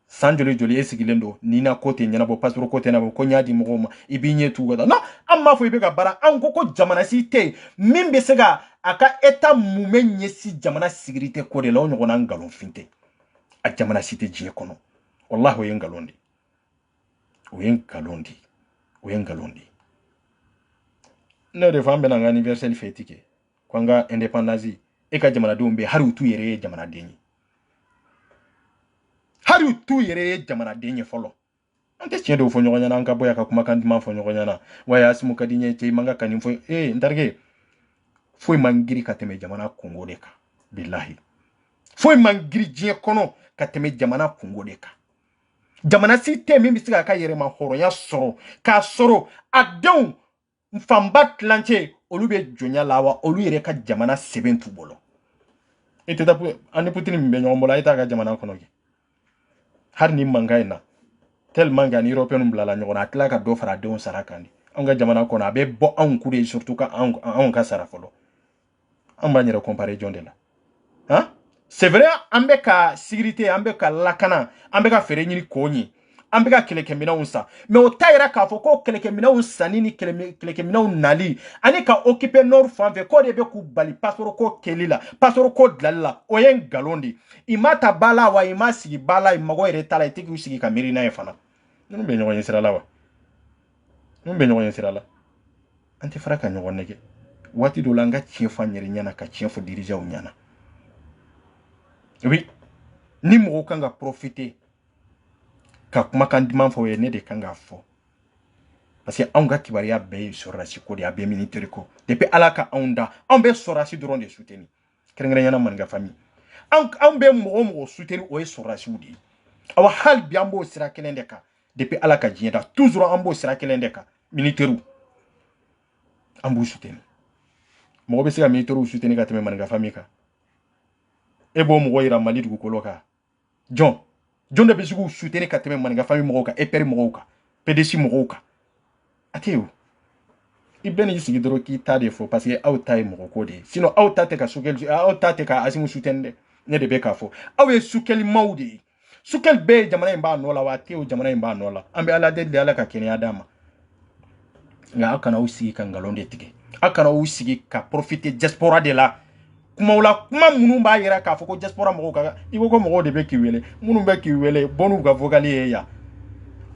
san joli joli e sigilen don ni na ko tɛ ɲɛnabɔ passeport ko tɛ ɲɛnabɔ ko n y'a di mɔgɔw ma i b'i ɲɛ tugu ka taa non an m'a fɔ i bɛ ka baara an ko jamana si tɛ yen min bɛ se ka a ka état mun bɛ ɲɛsin jamana sécurité ko de la o ɲɔgɔnna ngalonfin tɛ a jamana si tɛ diɲɛ kɔnɔ wallahi o ye ngalon de o ye ngalon de o ye ngalon de ne de fɔ an bɛna an ka anniversaire fête kɛ ko an ka indépendance e ka jamanadenw bɛ hari u t'u yɛrɛ ye jamanaden ye hari u t'u yɛrɛ ye jamanaden ye fɔlɔ an tɛ tiɲɛ dɔw fɔ ɲɔgɔn ɲɛna an ka bɔ yan ka kumakan duman fɔ ɲɔgɔn ɲɛna wa Asimu ka di n ye cɛ i man ka nin fɔ n terikɛ foyi man giri ka tɛmɛ jamana kungo de kan bilahi foyi man giri diɲɛ kɔnɔ ka tɛmɛ jamana kungo de kan jamana si tɛ min bɛ se k'a ka yɛrɛma hɔrɔnya sɔrɔ k'a sɔrɔ a denw fanba tilancɛ olu bɛ jɔnya la wa olu yɛrɛ ka jamana sɛbɛn t'u bolo e tɛ taa ani Putin min bɛ ɲɔgɔn bolo a ye taa ka jamana kɔnɔ kɛ hari ni mankan in na tellement que ani Européens bila la ɲɔgɔn na a tila ka dɔ fara denw sara kan di an ka jamana kɔnɔ a bɛ bɔ anw ku de surtout ka anw ka sara fɔlɔ an b'an yɛrɛ comparer jɔn de la hein c'est vrai an bɛ ka sécurité an bɛ ka lakana an bɛ ka fɛɛrɛ ɲini k'o ɲɛ an bɛ ka kɛlɛkɛminɛnw san mais o t'a yira k'a fɔ ko kɛlɛkɛminɛnw sanni ni kɛlɛkɛminɛnw nali ani ka occuper nord fan fɛ k'o de bɛ k'u bali passeport ko kɛli la passeport ko dilali la o ye ngalon de i ma ta ba la wa i ma sigi ba la i mago yɛrɛ t'a la i tɛ k'u sigi ka miiri n'a ye fana ninnu bɛ ɲɔgɔn ye sira la wa ninnu bɛ ɲɔgɔn ye sira la an tɛ fara ka ɲɔgɔn nɛgɛ waati dɔ la an ka tiɲɛ fɔ an yɛrɛ ɲɛna ka tiɲɛ fɔ dirigeants ɲɛna oui ni mɔgɔw kan ka profiter ka kumakan duman fɔ ye ne de kan k'a fɔ parce que anw ka kibaruya bɛɛ ye sɔrɔdasi ko de a bɛɛ militaire ko depuis ala ka anw da anw bɛ sɔrɔdasi dɔrɔn de soutenir kɛrɛnkɛrɛnyana maninka famille anw bɛ mɔgɔ mɔgɔ soutenir o ye sɔrɔdasiw de ye awa hali bi an b'o sira kelen de kan depuis ala ka diɲɛ da toujours an b'o sira kelen de kan militaire an b'u soutenir mɔgɔ bɛ se ka militaire soutenir ka tɛmɛ maninka famille kan e b'o mɔgɔ yira Mali dugukolo kan jɔn de bɛ se k'u soutenir ka tɛmɛ maninka famille mɔgɔw kan EPR mɔgɔw kan PDC mɔgɔw kan a tɛ yen o i bɛ n'i sigi dɔrɔn k'i ta de fɔ parce que aw ta ye mɔgɔ ko de ye sinon aw ta tɛ ka Sukɛli aw ta tɛ ka Asimu soutenir dɛ ne de bɛ k'a fɔ aw ye Sukɛlimaw de ye Sukɛli bɛɛ ye jamana in b'a nɔ la wa a tɛ o jamana in b'a nɔ la an bɛ ala deli ala ka kɛnɛya d'a ma nka aw kana aw sigi ka ngalon de tigɛ aw kana aw sigi ka profiter diaspora de la kumaw la kuma minnu b'a yira k'a fɔ ko diaspora mɔgɔw ka i ko mɔgɔw de bɛ k'i wele minnu bɛ k'i wele bɔn'u ka vocal ye yan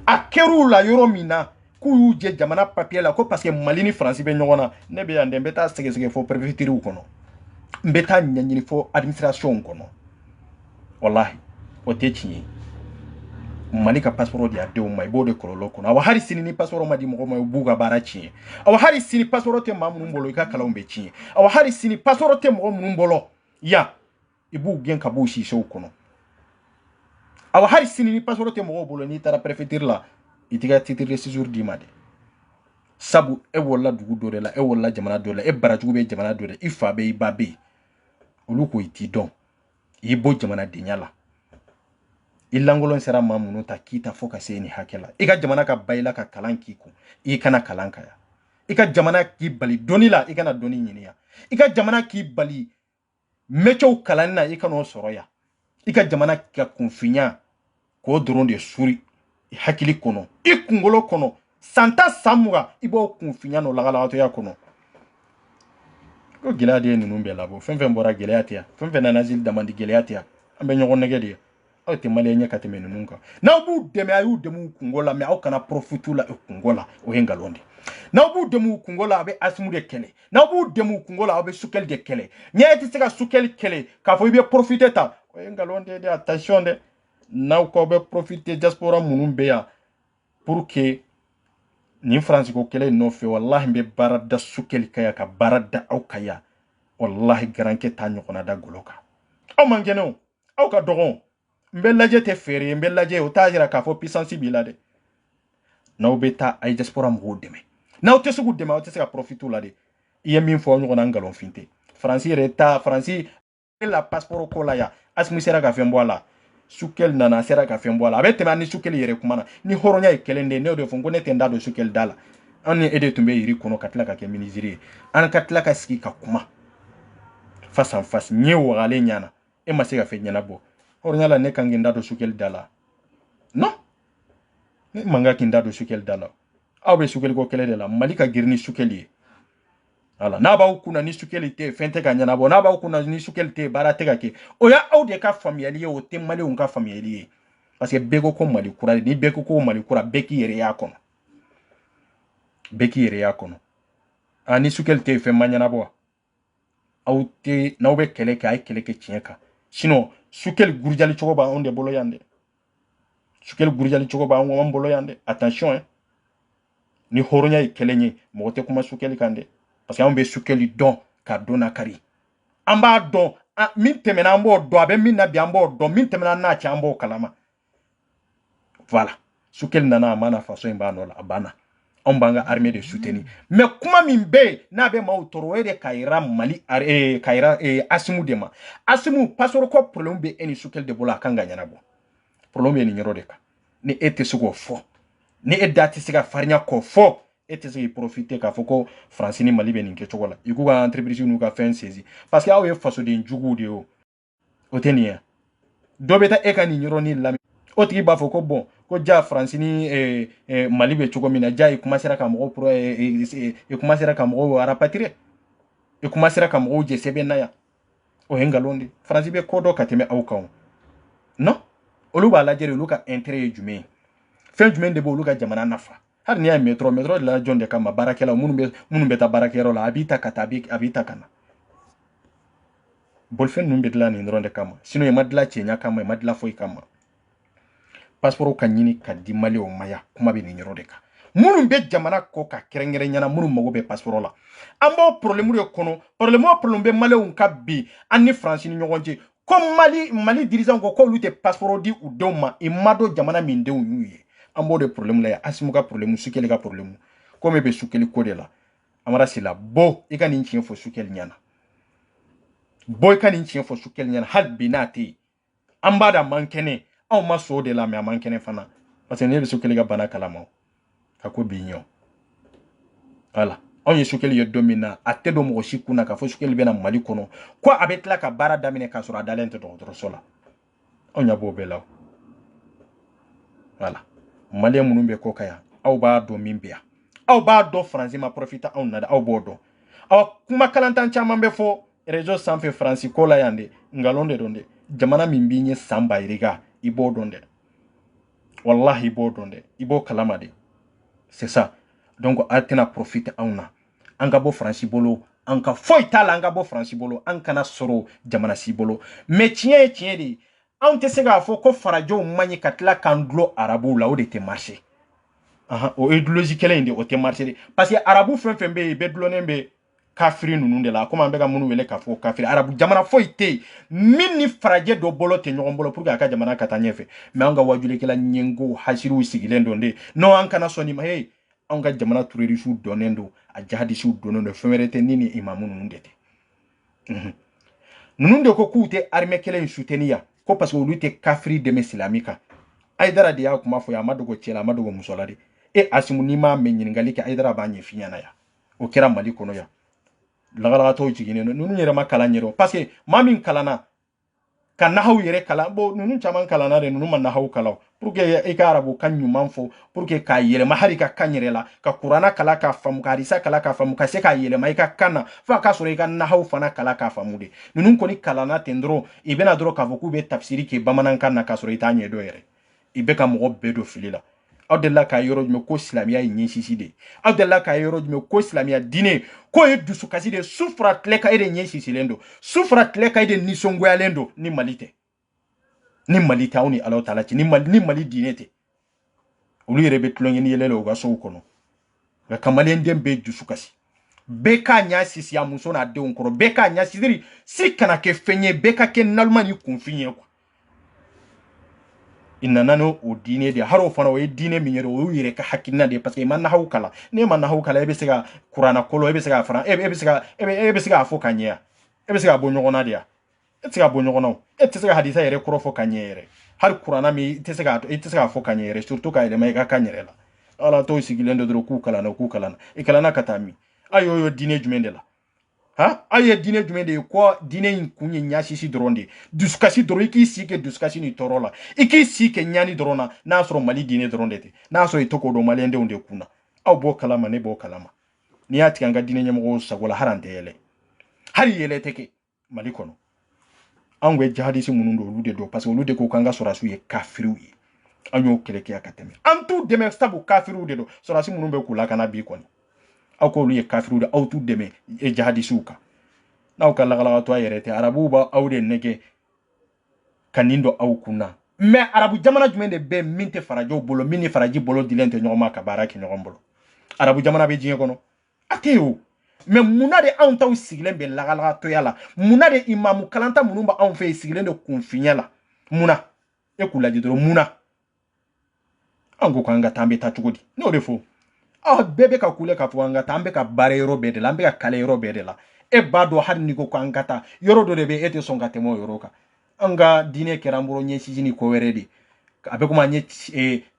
a kɛr'u la yɔrɔ min na k'u y'u jɛ jamana papier la ko parce que Mali ni France bɛ ɲɔgɔn na ne bɛ yan dɛ n bɛ taa sɛgɛsɛgɛ fɔ préfecture kɔnɔ n bɛ taa ɲɛɲini fɔ administration kɔnɔ wallahi o tɛ tiɲɛ ye Mali ka passeport di a denw ma i b'o de kɔlɔlɔ kɔnɔ awa hali sini ni passeport ma di mɔgɔ ma u b'u ka baara tiɲɛ awa hali sini passeport tɛ maa minnu bolo i ka kalanw bɛ tiɲɛ awa hali sini passeport tɛ mɔgɔ minnu bolo yan i b'u gɛn ka b'u sisew kɔnɔ awa hali sini ni passeport tɛ mɔgɔw bolo n'i taara préfecture la i t'i ka titre de séjour d'i ma dɛ sabu e wolola dugu dɔ de la e wolola jamana dɔ la e barajugu bɛ jamana dɔ de i fa bɛ i ba bɛ yen olu ko i t'i dɔn i y'i bɔ jamanadenya la i lankolon sera maa minnu ta k'i ta fo ka se nin hakɛ la i ka jamana ka ba i la ka kalan k'i kun i kana kalan kɛ yan i ka jamana k'i bali dɔnni la i kana dɔnni ɲini yan i ka jamana k'i bali métier kalanni na i kana o sɔrɔ yan i ka jamana ka kunfinya k'o dɔrɔn de suri i hakili kɔnɔ i kunkolo kɔnɔ san 10 san 20 i b'o kunfinya n'o lagalagatɔya kɔnɔ ko gɛlɛya de ye ninnu bɛɛ labɔ fɛn fɛn bɔra gɛlɛya tɛ yan fɛn fɛn nana asile demande gɛlɛya tɛ yan an bɛ ɲɔgɔn nɛgɛ de ye aw tɛ maliyɛn ɲɛ ka tɛmɛ ninnu kan n'aw b'u dɛmɛ a y'u dɛmɛ u kungo la mais aw kana profiter la u kungo la o ye ngalon de n'aw b'u dɛmɛ u kungo la a bɛ Asimu de kɛlɛ n'aw b'u dɛmɛ u kungo la aw bɛ Sukɛli de kɛlɛ ɲɛ tɛ se ka Sukɛli kɛlɛ k'a fɔ i bɛ profiter ta o ye ngalon de attention dɛ n'aw k'aw bɛ profiter diaspora minnu bɛ yan pour que nin faransi ko kɛlɛ in nɔfɛ wallahi n bɛ baara da Sukɛli ka yan ka baara da aw ka yan wallahi garankɛ t'a ɲɔgɔnna da golo kan aw man kɛnɛ o aw ka dɔgɔn n bɛ lajɛ tɛ feere ye n bɛ lajɛ o t'a jira k'a fɔ puissance b'i la dɛ n'aw bɛ taa a ye diaspora mɔgɔw dɛmɛ n'aw tɛ se k'u dɛmɛ aw tɛ se ka profiter la de i ye min fɔ ɲɔgɔnna ngalonfin tɛ faransi yɛrɛ ta faransi la passeport ko la yan Asimu sera ka fɛn bɔ a la Sukɛli nana sera ka fɛn bɔ a la a bɛ tɛmɛ ani Sukɛli yɛrɛ kuma na ni hɔrɔnya ye kelen de ne y'o de fɔ ko ne tɛ n da don Sukɛli da la an ni e de tun bɛ yiri kɔnɔ ka tila ka kɛ ministre ye an ka tila ka sigi ka kuma face en face ɲɛ wagalen ɲana e ma se ka fɛn ɲɛnabɔ hɔrɔnya la ne kan k'i da don Sukɛli da la non ne man kan k'i da don Sukɛli da la aw bɛ Sukɛli ko kɛlɛ de la Mali ka girin ni Sukɛli ye voilà n'a b'aw kunna ni Sukɛli tɛ fɛn tɛ ka ɲɛnabɔ n'a b'aw kunna ni Sukɛli tɛ baara tɛ ka kɛ o ya aw de ka faamuyali ye o tɛ Maliyenw ka faamuyali ye parce que bɛɛ ko ko Mali kura ni bɛɛ ko ko Mali kura bɛɛ k'i yɛrɛ y'a kɔnɔ bɛɛ k'i yɛrɛ y'a kɔnɔ ni Sukɛli tɛ fɛn ma ɲɛnabɔ wa aw tɛ n'aw bɛ kɛlɛ kɛ a ye kɛlɛ kɛ tiɲɛ kan sinon Sukɛli gurujali cogo b'anw de bolo yan dɛ Sukɛli gurujali cogo b'anw bolo yan dɛ attention ni hɔrɔnya ye kɛlɛ ye mɔgɔ tɛ kuma Sukɛli kan dɛ parce que anw bɛ Sukɛli dɔn ka don nakari an b'a dɔn min tɛmɛna an b'o dɔn a bɛ min na bi an b'o dɔn min tɛmɛna n'a cɛ an b'o kalama voilà Sukɛli nana a mana faso in b'a nɔ la a banna anw b'an ka armée de soutenir mais kuma min bɛ yen n'a bɛ maaw tɔɔrɔ o ye de ka yira Mali ka yira Asimu de ma Asimu passeport ko problème bɛ e ni Sukɛli de bolo a kan ka ɲɛnabɔ problème bɛ nin yɔrɔ de kan ni e tɛ se k'o fɔ ni e da tɛ se ka farinya k'o fɔ e tɛ se k'i profiter k'a fɔ ko Faransi ni Mali bɛ nin kɛcogo la i k'u ka entreprise n'u ka fɛn saisi parce que aw ye fasoden juguw de ye o tɛ nin ye dɔ bɛ taa e ka nin yɔrɔnin lamɛn o tigi b'a fɔ ko bon ko ja Faransi ni Mali bɛ cogo min na ja i commencera ka mɔgɔw i commencera ka mɔgɔw rapatrier i commencera ka mɔgɔw jɛ sɛbɛn na yan o ye nkalon de Faransi bɛ ko dɔ ka tɛmɛ aw kan non olu b'a lajɛ de olu ka intérêt ye jumɛn ye fɛn jumɛn de b'olu ka jamana nafa hali n'i y'a métro de la jɔn de kama baarakɛlaw minnu bɛ taa baarakɛyɔrɔ la a b'i ta ka taa a b'i ta ka na bolifɛn ninnu bɛ dilan nin dɔrɔn de kama sinon i ma dilan cɛɲa kama i ma dilan foyi kama passeport ka ɲini ka di Maliyenw ma yan kuma bɛ nin yɔrɔ de kan minnu bɛ jamana kɔ ka kɛrɛnkɛrɛnyana minnu mago bɛ passeport la an b'o problème de kɔnɔ problème o problème bɛ Maliyenw ka bi an ni Faransi ni ɲɔgɔn cɛ ko Mali dirigeant ko k'olu tɛ passeport di u denw ma i ma dɔn jamana min denw y'u ye an b'o de problème la yan Asimu ka problème Sukɛli ka problème komi bɛ Sukɛli ko de la Amara Sila bɔ i ka nin tiɲɛ fɔ Sukɛli ɲɛna bɔ i ka nin tiɲɛ fɔ Sukɛli ɲɛna hali bi n'a tɛ yen an b'a da man kɛnɛ anw ma so de la mais a man kɛnɛ fana parce que ne bɛ Sukɛli ka bana kalama a ko bi ɲɔ voilà anw ye Sukɛli ye don min na a tɛ don mɔgɔ si kunna k'a fɔ Sukɛli bɛna Mali kɔnɔ ko a bɛ tila ka baara daminɛ k'a sɔrɔ a dalen tɛ dɔgɔtɔrɔso la anw ɲɛ b'o bɛɛ la voilà Maliyɛn minnu bɛ kɔ ka yan aw b'a dɔn min bɛ yan aw b'a dɔn Faransi ma profiter anw na dɛ aw b'o dɔn aw kuma kalantan caman bɛ fɔ réseau sanfɛ Faransi ko la yan dɛ ngalon de don dɛ jamana min b'i ɲɛ san ba yirika i b'o dɔn dɛ wallahi i b'o dɔn dɛ i b'o kalama de c'est ça donc a tɛna profiter anw na an ka bɔ Faransi bolo an ka foyi t'a la an ka bɔ Faransi bolo an kana sɔrɔ jamana si bolo mais tiɲɛ ye tiɲɛ de ye anw tɛ se k'a fɔ ko farajɛw man ɲi ka tila k'an dulon arabuw la o de tɛ marcher o idéologie kelen in de o tɛ marcher de parce que arabu fɛn fɛn bɛ yen bɛɛ dulonnen bɛ kafiri ninnu de la komi an bɛ ka minnu wele k'a fɔ kafiri arabu jamana foyi tɛ yen min ni farajɛ dɔ bolo tɛ ɲɔgɔn bolo pour que a ka jamana ka taa ɲɛfɛ mais an ka wajulikɛla ɲɛngo hasiriw sigilen don de non an kana sɔn nin ma hey an ka jamana terroriste dɔnnen don a jihadisiw donnen don fɛn wɛrɛ tɛ ni imamu ninnu de tɛ ninnu de ko k'u tɛ armée kelen in soutenir yan ko parce que olu tɛ kafiri dɛmɛ silami kan Aidara de y'a kuma fɔ yan a ma dogo cɛ la a ma dogo muso la de Asimu n'i m'a mɛn ɲininkali kɛ Aidara b'a ɲɛf'i ɲɛna yan o kɛra Mali kɔnɔ yan lagalagatɔw jiginnen don ninnu yɛrɛ ma kalan ɲɛdɔn parce que maa min kalanna ka nahaw yɛrɛ kalan bon ninnu caman kalanna de ninnu ma nahaw kalan pour que i ka arabu kan ɲuman fɔ pour que k'a yɛlɛma hali ka kan yɛrɛ la ka kuranna kala k'a faamu ka hadisa kala k'a faamu ka se k'a yɛlɛma i ka kan na fo a ka sɔrɔ i ka nahaw fana kala k'a faamu de ninnu kɔni kalanna ten dɔrɔn i bɛna dɔrɔn k'a fɔ k'u bɛ tafsiri kɛ bamanankan na k'a sɔrɔ i t'a ɲɛdɔn yɛrɛ i bɛ ka mɔgɔ bɛɛ don fili la aw delila k'a yɔrɔ jumɛn ko silamɛya ye ɲɛsisi de aw delila k'a yɔrɔ jumɛn ko silamɛya diinɛ k'o ye dusukasi de su fara tile kan e de ɲɛsisilen don su fara tile kan e de nisɔngoyalen don ni Mali tɛ ni mali ta ni ala taala ci ni mali dinete olu yere be tulonye ni yelele o ga so kono ga kamalen dem be jusu kasi beka nya sisi ya muso na de onkoro beka nya sidiri si kana ke fenye beka ke nalmani kunfinye kwa inna no o dine de haro fana o dine minyere o yere ka hakina de parce que man na hawkala ne man na hawkala ebe sega qur'ana kolo ebe sega fran ebe sega afo kanya ebe sega bonyogona dia etiga bonyogona etiga hadisa yere koro fo kanyere har qur'ana mi itiga afo kanyere surtout ka ile mai ka kanyere la ala to sigilendo dro ku kala na ikala na katami ayo yo dine jumendela ha aye dine jumende ko dine in kunye nyashisi dronde duskasi dro iki sike duskasi ni torola iki sike nyani drona na soro mali dine dronde te na so itoko do malende onde kuna aw bo kalama ne bo kalama ni ati kanga dine nyamo sagola harante yele hari yele teke mali kono angwe jihadisi munundo lude do parce que lude ko kanga sorasu ye kafiru ye anyo keleke akateme antu deme stabu kafiru de do sorasi munumbe kula kana bi koni ako lu ye kafiru da autu deme e jihadisi uka na uka lagala to ayerete arabu ba awde nege kanindo au kuna me arabu jamana jumende be minte farajo bolo mini faraji bolo dilente nyoma ka baraki nyombolo arabu jamana be jinye kono ateo me muna de an taw sigilen be lagala to yala muna de imamu kalanta munumba an fe sigilen de kunfinyala muna e kulaji do muna ango kanga tambe ta chugodi no defo bebe ka kule ka fuanga tambe ka bare yoro bede lambe ka kale yoro bede la e bado har ni ko kangata yoro do de be ete songa temo yoro ka anga dine keramburo nye sijini ko weredi abe kuma nye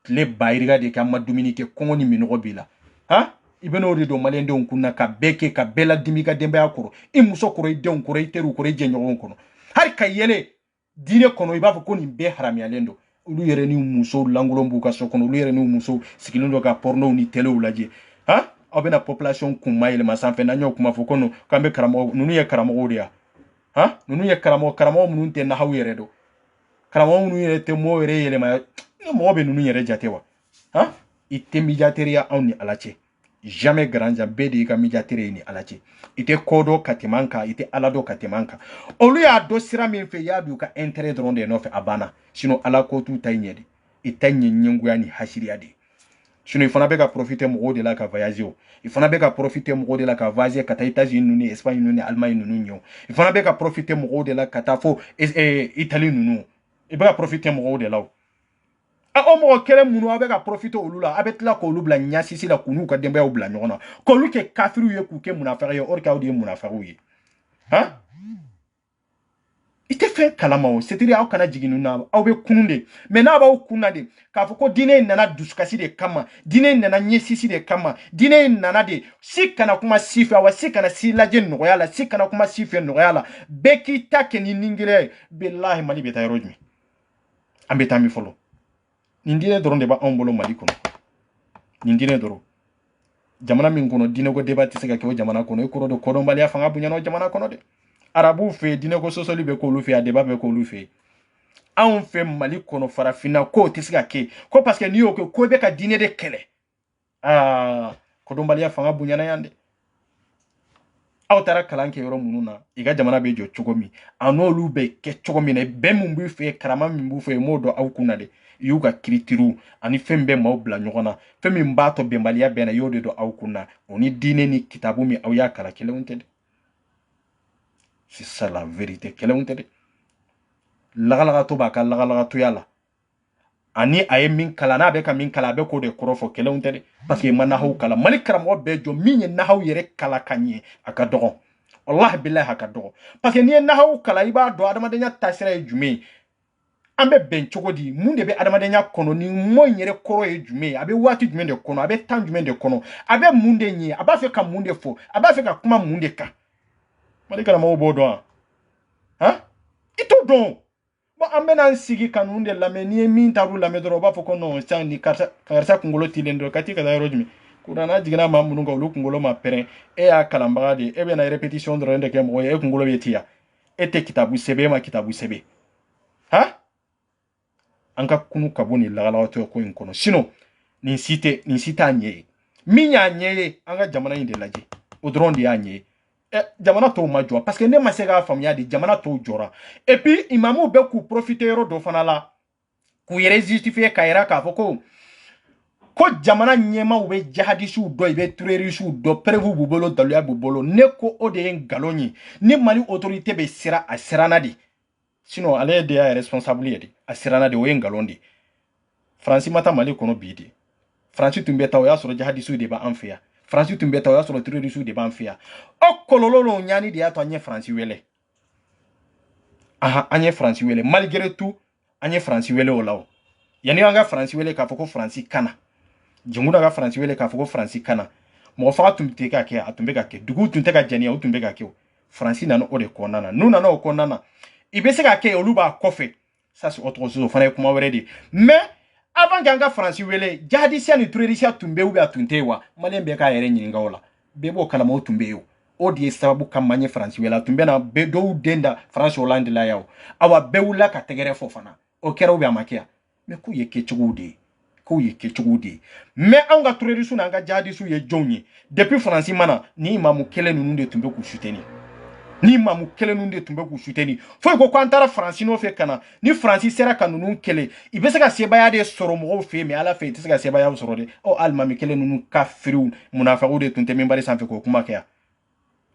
le bayriga de ka madumini ke kongoni minogo bila ha ibeno rido malende onkunna ka beke ka bela dimika dembe akoro imuso koro ide onkoro iteru koro jenyo onkono har ka yele dine kono ibafo koni be harami alendo ulu yere ni muso langolombu ka sokono ulu yere ni muso sikilundo ka porno ni tele ulaje ha obena population kuma ile masanfe na nyo kuma fokono kambe karamo nunu ye karamo odia ha nunu ye karamo munun te na hawere do karamo munun yere te mo yere yele ma mo be nunu yere jatewa ha ite mijateria on ni alache jamais granja bedi ka mijatere ni alache ite kodo katimanka ite alado katimanka olu ya do sira min fe ya du ka intérêt dronde no fe abana sino ala ko tu taynyede itanye nyengu yani hashiri ade sino ifana be ka profiter mo de la ka voyager ifana be ka profiter mo de la ka voyager kata États-Unis nuni Espagne nuni Allemagne nuni nyo ifana be ka profiter mo de la kata fo Italie nunu e be ka profiter mo de la omo kele munu abe ka profiter olula abe tla ko lubla nyasi sila kunu ka dembe obla nyona ko luke kafiru ye ku ke munafare ye or ka odi munafaru ye ha ite fe kalama o setiri aw kana jiginu na aw be kununde me na ba kunna de ka fo ko dine nana duskasi de kama dine nana nyesisi de kama dine nana de sikana kuma sifa wa sikana silaje no yala sikana kuma sifa no yala beki take ni ningire billahi mali beta yorojmi ambe tammi folo nindine doron de ba ombolo mali kono nindine doro jamana min kono dine go debati sega ke jamana kono e koro do kodo mbali afanga bunyano jamana kono de arabu fe dine go sosoli be ko lu fe adeba be ko lu fe an fe mali kono farafina ko tisiga ke ko parce que ni o ko be ka dine de kele kodo mbali afanga bunyana yande aw tara kalanke yoro mununa iga jamana be jo chogomi anolu be ke chogomi ne be mumbu fe karama mumbu fe modo aw kunade yuga kritiru ani fembe maubla nyogona femi mbato bembalia bena yode do aw kunna oni dine ni kitabu mi aw ya kala kele untede c'est ça la vérité kele untede lagalaga to ba kala lagalaga to yala ani aye min kala na be ka min kala be ko de korofo kele untede parce que man haw kala malik karam o be jo min na haw yere kala kanye aka dogo wallahi billahi aka dogo parce que ni na haw kala iba do adama de nya tasira jume ambe ben chogodi munde be adamadenya kono ni moyere koro e jume abe wati jume de kono abe tan jume de kono abe munde nyi aba fe ka munde fo aba fe ka kuma munde ka malika na mo bodo ha ito don bo ambe na sigi kan munde lameni min taru lamedro ba fo kono chani karsa kungolo tilendo katika da rojmi kurana jigina mamunga ulu kungolo ma pere e a kalamba de e be na repetition de rende ke mo e kungolo betia ete kitabu sebe ma kitabu sebe ha anka kunu kaboni lagala to ko inkono sino ni site anye minya anye anga jamana inde laje odron di anye jamana to ma jɔ parce que ne ma se k'a faamuya de jamana to jɔra et puis imamu bɛ k'u profiter yɔrɔ dɔ fana la k'u yɛrɛ justifier k'a yira k'a fɔ ko jamana ɲɛmaw bɛ jihadisiw dɔ i bɛ terrorisiw dɔ preuve b'u bolo daluya b'u bolo ne ko o de ye ngalon ye ni Mali autorité bɛ sira a siranna de sinon ale de y'a responsable ye de a siranna de o ye ngalon de Faransi ma taa Mali kɔnɔ bi de Faransi tun bɛ taa o y'a sɔrɔ jihadisiw de b'an fɛ yan Faransi tun bɛ taa o y'a sɔrɔ terrorisiw de b'an fɛ yan o kɔlɔlɔ n'o ɲani de y'a to an ye Faransi wele an ye Faransi wele malgré tout an ye Faransi wele o la o yani an ka Faransi wele k'a fɔ ko Faransi kana jɛnkuna ka Faransi wele k'a fɔ ko Faransi kana mɔgɔ faga tun tɛ ka kɛ a tun bɛ ka kɛ duguw tun tɛ ka jɛniya o tun bɛ ka kɛ o Faransi nana o de kɔnɔna na n'u nana o kɔnɔna na i bɛ se ka kɛ olu b'a kɔfɛ ça c'est autre chose o fana ye kuma wɛrɛ de mais avant qu'an ka Faransi wele jihadisiya ni terrorisiya tun bɛ ou bien a tun tɛ wa maliyɛn bɛɛ k'a yɛrɛ ɲininka o la bɛɛ b'o kalama o tun bɛ yen o de ye sababu kama an ye Faransi wele a tun bɛ na bɛɛ dɔw den da Faransi Hollande la yan o awa bɛɛ wulila ka tɛgɛrɛ fɔ fana o kɛra ou bien a ma kɛ yan mais k'u ye kɛcogow de ye k'u ye kɛcogow de ye mais anw ka terrorisiw n'an ka jihadisiw ye jɔnw ye depuis Faransi mana ni imamu kelen ninnu de tun bɛ k'u soutenir ni imamu kelen ninnu de tun bɛ k'u soutenir foyi ko k'an taara Faransi nɔfɛ ka na ni Faransi sera ka ninnu kɛlɛ i bɛ se ka sebaya de sɔrɔ mɔgɔw fɛ yen mais ala fɛ i tɛ se ka sebaya sɔrɔ de ɔ alimami kelen ninnu kafiriw munafiqu de tun tɛ minbari sanfɛ k'o kuma kɛ yan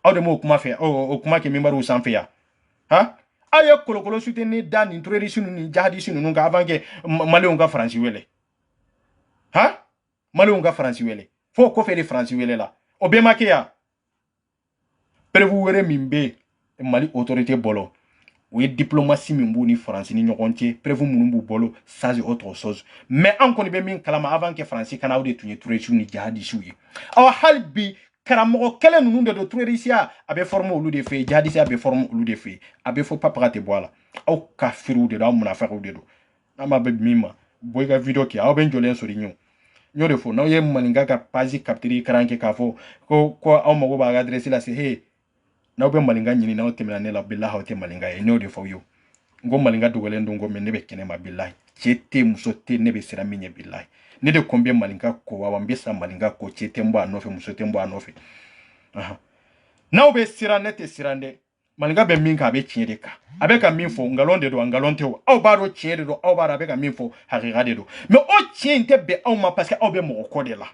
aw de m'o kuma fɛ o kuma kɛ minbariw sanfɛ yan han aw ye kolokolo soutenir da nin terroriste ninnu ni jihadiste ninnu kan avant que maliyɛnw ka Faransi wele han maliyɛnw ka Faransi wele fo kɔfɛ de Faransi wele la o bɛɛ ma kɛ yan preuve wɛrɛ min bɛ Mali autorité bolo o ye diplomatie min b'u ni Faransi ni ɲɔgɔn cɛ preuve minnu b'u bolo ça c'est autre chose mais an kɔni bɛ min kalama avant que Faransi kana o de tun ye terroriste ni jihadisiw ye aw hali bi karamɔgɔ kelen ninnu de don terrorisiya a bɛ former olu de fɛ yen jihadisiya bɛ former olu de fɛ yen a bɛ fɔ papaga tɛ bɔ a la aw kafiriw de don aw munafiqw de don an b'a bɛ min ma bɔ i ka video kɛ aw bɛ n jɔlen sɔrɔ i ɲɛ n y'o de fɔ n'aw ye maninka ka page capture karan kɛ k'a fɔ ko aw mago b'a ka adresse la se he n'aw bɛ maninka ɲini n'aw tɛmɛna ne la bilahi aw tɛ maninka ye n y'o de fɔ yo n ko maninka dogolen don ko mais ne bɛ kɛnɛma bilahi cɛ tɛ muso tɛ ne bɛ siran min ɲɛ bilahi ne de ko n bɛ maninka ko wa n bɛ siran maninka ko cɛ tɛ n bɔ a nɔfɛ muso tɛ n bɔ a nɔfɛ n'aw bɛ siran ne tɛ siran dɛ maninka bɛ min kan a bɛ tiɲɛ de kan a bɛ ka min fɔ ngalon de don ngalon tɛ o aw b'a dɔn tiɲɛ de don aw b'a dɔn a bɛ ka min fɔ hakika de don mais o tiɲɛ in tɛ bɛn aw ma parce que aw bɛ mɔgɔ kɔ de la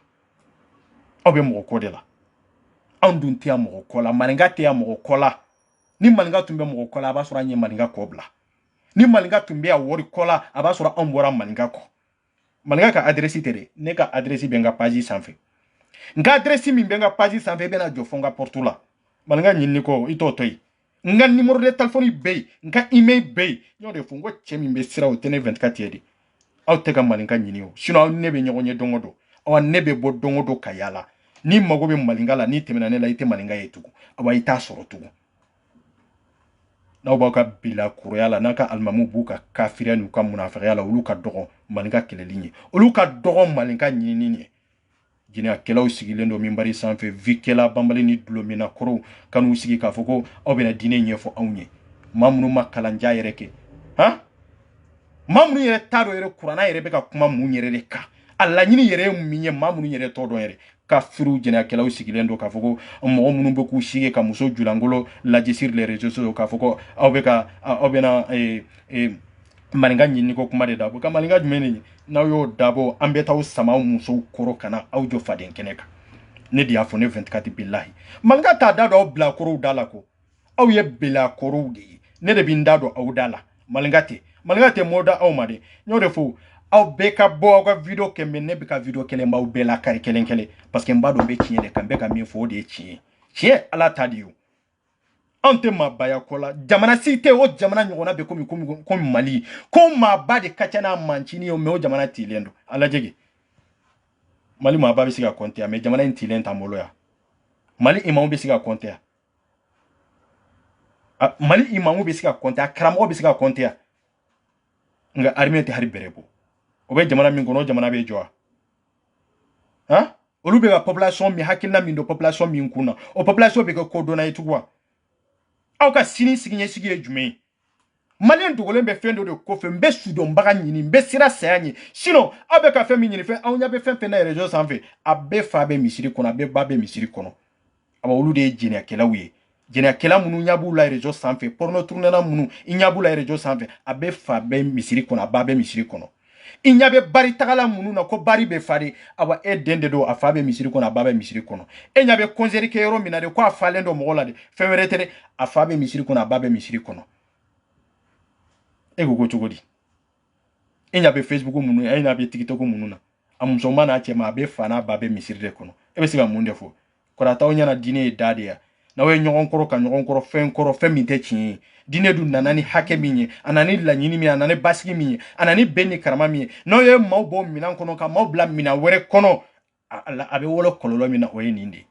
aw bɛ mɔgɔ kɔ de la anw dun tɛ yan mɔgɔ kɔ la maninka tɛ yan mɔgɔ kɔ la ni maninka tun bɛ mɔgɔ kɔ la a b'a sɔrɔ an ye maninka kɔ bila ni maninka tun bɛ yan wari kɔ la a b'a sɔrɔ anw bɔra maninka kɔ maninka ka adresse tɛ dɛ ne ka adresse bɛ n ka page sanfɛ n ka adresse min bɛ n ka page sanfɛ i bɛna jɔ fɔ n ka porte la maninka ɲinini kɔ i t'o to yen n ka numéro de téléphone bɛ yen n ka email bɛ yen n y'o de fɔ n ko cɛ min bɛ sira o tɛ ne 24 ye de aw tɛ ka maninka ɲini o sinon aw ne bɛ ɲɔgɔn ye don o don awa ne bɛ bɔ don o don ka yaala ni mago bɛ maninka la n'i tɛmɛna ne la i tɛ maninka ye tugun awa i t'a sɔrɔ tugun n'aw b'aw ka bilakoroya la n'a ka alimamuw b'u ka kafiriya n'u ka munafiqiya la olu ka dɔgɔ maninka kɛlɛli ye olu ka dɔgɔ maninka ɲinini ye jinɛkɛlaw sigilen don minbari sanfɛ vikɛla banbali ni dulomina kɔrɔw ka n'u sigi k'a fɔ ko aw bɛna diinɛ ɲɛfɔ anw ye maa minnu ma kalanjan yɛrɛ kɛ han maa minnu yɛrɛ t'a dɔn yɛrɛ kuranna yɛrɛ bɛ ka kuma mun yɛrɛ de kan a laɲini yɛrɛ ye min ye maa minnu yɛrɛ tɔ dɔn yɛrɛ kafiriw jɛnɛkɛlaw sigilen don k'a fɔ ko mɔgɔ minnu bɛ k'u sigi ka muso julankolo lajɛ sur les réseaux sociaux k'a fɔ ko aw bɛna maninka ɲinini ko kuma de dabɔ ka maninka jumɛn de ye n'aw y'o dabɔ an bɛ taa sama aw musow kɔrɔ ka na aw jɔ faden kɛnɛ kan ne de y'a fɔ ne 24 bilahi maninka t'a da dɔn aw bilakorow da la ko aw ye bilakorow de ye ne de bɛ n da dɔn aw da la maninka tɛ mɔɔ da aw ma de n y'o de fɔ aw bɛɛ ka bɔ aw ka video kɛ mais ne bɛ ka video kelen b'aw bɛɛ la kari kelen kelen parce que n b'a dɔn n bɛ tiɲɛ de kan n bɛ ka min fɔ o de ye tiɲɛ ye tiɲɛ ala ta de ye o anw tɛ maabaya kɔ la jamana si tɛ o jamana ɲɔgɔnna bɛ komi Mali ko maaba de ka ca n'a mancini ye mais o jamana tilen don a lajɛ Mali maaba bɛ se ka compter yan mais jamana in tilen t'an bolo yan Mali imamu bɛ se ka compter yan Mali imamu bɛ se ka compter yan karamɔgɔ bɛ se ka compter yan nka armée tɛ hali bɛrɛ bɔ o bɛ jamana min kɔnɔ o jamana bɛ jɔ han olu bɛ ka population min hakilina min don population min kunna o population bɛ kɛ kodɔnna ye tugun wa aw ka sini sigiɲɛsigi ye jumɛn ye maliyɛn dogolen bɛ fɛn dɔ de kɔfɛ n bɛ sudɔnbaga ɲini n bɛ sira saya ɲini sinon aw bɛ ka fɛn min ɲini fɛn aw ɲɛ bɛ fɛn fɛn na réseau sanfɛ a bɛɛ fa bɛ misiri kɔnɔ a bɛɛ ba bɛ misiri kɔnɔ awa olu de ye jɛnɛkɛlaw ye jena kela munu nyabu la réseau sanfé porno tournena munu inyabu la réseau sanfé abe fa be misiri kono ababe misiri kono inyabe bari tagala munu na ko bari be fari awa e dende do afabe misiri kono ababe misiri kono e nyabe konzeri ke yoro minade ko afalen do mogola de femeretere afabe misiri kono ababe misiri kono e go chogodi e nyabe facebook munu e nyabe tiktok munu na amuso mana chema abe fana ababe misiri de kono e be siga munde fo korata onya na dine dade ya na we ɲɔgɔn kɔrɔ ka ɲɔgɔn kɔrɔ fɛn min tɛ tiɲɛ ye diinɛ dun nana ni hakɛ min ye a nana ni laɲini min ye a nana ni basigi min ye a nana ni bɛn ni karama min ye n'aw ye maaw bɔ minɛn kɔnɔ ka maaw bila minɛn wɛrɛ kɔnɔ a bɛ wolo kɔlɔlɔ min na o ye nin de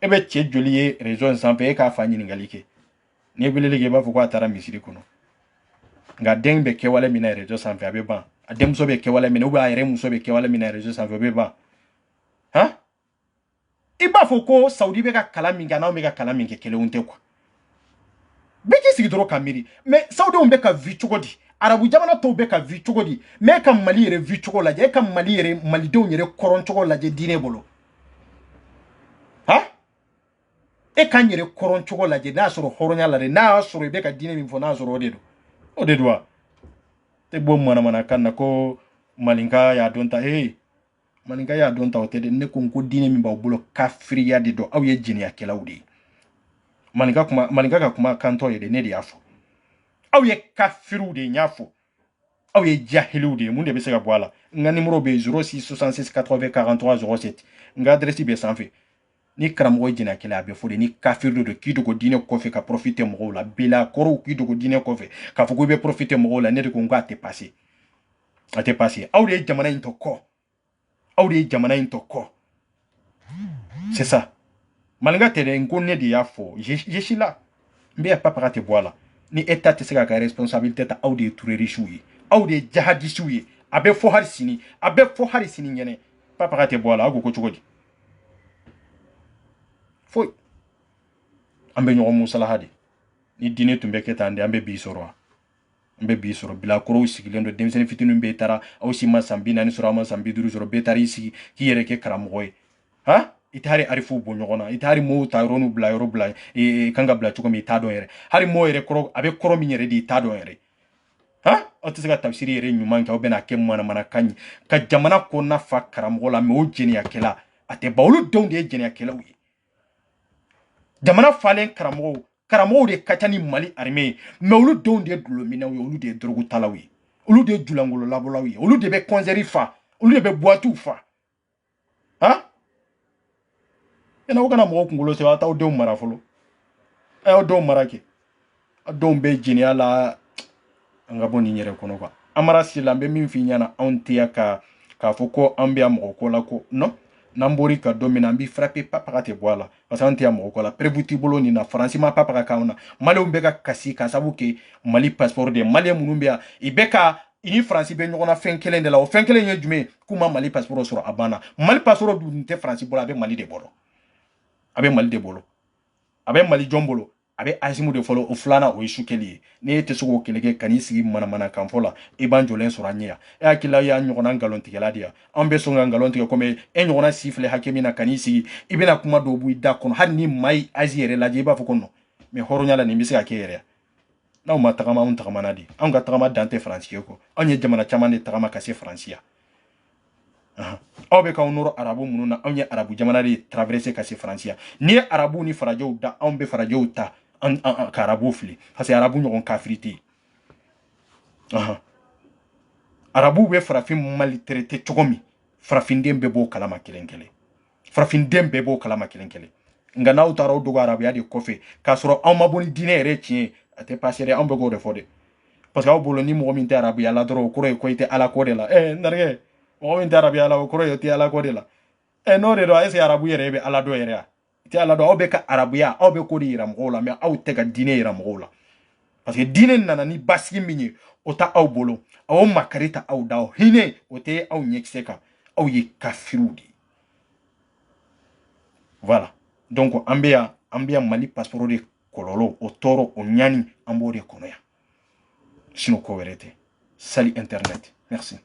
e bɛ cɛ joli ye réseau in sanfɛ e k'a fa ɲininkali kɛ n'i ye weleli kɛ i b'a fɔ ko a taara misiri kɔnɔ nka den bɛ kɛwale min na réseau sanfɛ a bɛ ban a denmuso bɛ kɛwale min na ou bien a yɛrɛ muso bɛ kɛwale min na réseau sanfɛ o bɛ ban han i b'a fɔ ko Saudi bɛ ka kalan min kɛ n'anw bɛ ka kalan min kɛ kelenw tɛ quoi bɛɛ k'i sigi dɔrɔn ka miiri mais Saudiw bɛ ka vie cogo di arabu jamana tɔw bɛ ka vie cogo di mais e ka Mali yɛrɛ vie cogo lajɛ e ka Mali yɛrɛ malidenw yɛrɛ kɔrɔn cogo lajɛ diinɛ bolo han e k'an yɛrɛ kɔrɔn cogo lajɛ n'a y'a sɔrɔ hɔrɔnya la dɛ n'a y'a sɔrɔ i bɛ ka diinɛ min fɔ n'a y'a sɔrɔ o de don wa tɛ bɔ manamanakan na ko maninka y'a dɔn ta maninka y'a dɔn ta o tɛ dɛ ne ko n ko diinɛ min b'aw bolo kafiriya de don aw ye jinɛyakɛlaw de ye maninka ka kuma kantɔ ye de ne de y'a fɔ aw ye kafiriw de ye n y'a fɔ aw ye jahiliw de ye mun de bɛ se ka bɔ a la n ka numéro bɛ 06 66 80 43 07 n ka adresse bɛ sanfɛ ni karamɔgɔ ye jinɛyakɛla a bɛ fɔ de ni kafiri de don k'i dogo diinɛ kɔfɛ ka profite mɔgɔw la belakɔrɔw k'i dogo diinɛ kɔfɛ k'a fɔ ko i bɛ profite mɔgɔw la ne de ko n ko a tɛ passé aw de ye jamana in tɔ kɔ aw de ye jamana in tɔ kɔ c'est ça maninka tɛ dɛ n ko ne de y'a fɔ je suis là n bɛ papaga tɛ bɔ a la ni état tɛ se k'a ka responsabilité ta aw de ye terroriste ye aw de ye jihadiste ye a bɛ fɔ hali sini ɲɛnɛ papaga tɛ bɔ a la aw ko cogo di foyi an bɛ ɲɔgɔn musalaha de ni diinɛ tun bɛ kɛ tan de an bɛ bi sɔrɔ wa n bɛ bi sɔrɔ bilakorow sigilen don denmisɛnnin fitininw bɛ taara aw si ma san 40 sɔrɔ aw ma san 50 sɔrɔ bɛɛ taara i sigi k'i yɛrɛ kɛ karamɔgɔ ye han i tɛ hali arifuw bɔ ɲɔgɔn na i tɛ hali mow ta yɔrɔ n'u bila yɔrɔ bila kan ka bila cogo min i t'a dɔn yɛrɛ hali mo yɛrɛ kɔrɔ a bɛ kɔrɔ min yɛrɛ de i t'a dɔn yɛrɛ han aw tɛ se ka tafsiri yɛrɛ ɲuman kɛ aw bɛna kɛ manamanakan ye ka jamana kɔnɔna fa karamɔgɔ la mais o jɛnɛyakɛla a tɛ ban olu denw de ye jɛnɛyakɛlaw ye jamana falen karamɔgɔw de ka ca ni Mali armée ye mais olu denw de ye dulɔminɛw ye olu de ye dorogutalaw ye olu de ye julangololabɔlaw ye olu de bɛ konzɛri fa olu de bɛ boîtiw fa han aw kana mɔgɔw kunkolo sɛbɛn aw t'aw denw mara fɔlɔ a y'aw denw mara kɛ aw denw bɛ jɛnɛya la an ka bɔ nin yɛrɛ kɔnɔ quoi Amara Sila n bɛ min f'i ɲɛna anw tɛ yan k'a fɔ ko an bɛ yan mɔgɔ ko la ko non n'an bɔr'i ka don min na an b'i frappé papaga tɛ bɔ a la parce que an tɛ yan mɔgɔ ko la prévu t'i bolo nin na Faransi ma papaga k'anw na Maliyɛnw bɛ ka kasi ka sababu kɛ Mali passeport de ye Maliyɛn minnu bɛ yan i bɛ ka i ni Faransi bɛ ɲɔgɔn na fɛn kelen de la o fɛn kelen ye jumɛn ye k'u ma Mali passeport sɔrɔ a banna Mali passeport dun tɛ Faransi bolo a bɛ Mali de bolo a bɛ Mali de bolo a bɛ Mali jɔn bolo a bɛ Asimu de fɔlɔ o filanan o ye Sukɛli ye n'e tɛ se k'o kɛlɛ kɛ ka n'i sigi manamanakan fɔ la i b'an jɔlen sɔrɔ an ɲɛ yan e hakilila i y'a ɲɔgɔnna nkalontigɛla de yan an bɛ sɔn ka nkalon tigɛ komi e ɲɔgɔnna si filɛ hakɛ min na ka n'i sigi i bɛna kuma dɔw b'i da kɔnɔ hali ni maa ye Azi yɛrɛ lajɛ i b'a fɔ ko non mais hɔrɔnya la nin bɛ se ka kɛ yɛrɛ n'aw ma tagama anw tagamana de anw ka tagama dan tɛ Faransi ye kɔ anw ye jamana caman de tagama ka se Faransi yan aw bɛ k'aw nɔrɔ arabu minnu na anw ye arabu jamana de traversé ka se Faransi yan n'i ye arabu ni farajɛw da anw bɛ farajɛw ta ka arabu fili parce que arabu ɲɔgɔn kafiri tɛ yen arabu bɛ farafin maltraité cogo min farafinden bɛɛ b'o kalama kelen kelen farafinden bɛɛ b'o kalama kelen kelen nka n'aw taara aw dogo arabuya de kɔfɛ k'a sɔrɔ aw ma bɔ ni diinɛ yɛrɛ tiɲɛ a tɛ passé dɛ anw bɛ k'o de fɔ dɛ parce que aw bolo ni mɔgɔ min tɛ arabuya la dɔrɔn o kɔrɔ ye ko i tɛ ala ko de la n terikɛ mɔgɔ min tɛ arabuya la o kɔrɔ ye o tɛ ala ko de la n'o de don est ce que arabu yɛrɛ bɛ ala dɔn yɛrɛ ya tɛ ala dɔn aw bɛ ka arabuya aw bɛ ko de yira mɔgɔw la mais aw tɛ ka diinɛ yira mɔgɔw la parce que diinɛ nana ni basigi min ye o ta aw bolo aw makari ta aw da hinɛ o tɛ aw ɲɛkisɛ kan aw ye kafiriw de ye voilà donc an bɛ yan Mali passeport de kɔlɔlɔ o tɔɔrɔ o ɲani an b'o de kɔnɔ yan sinon ko wɛrɛ tɛ sali internet merci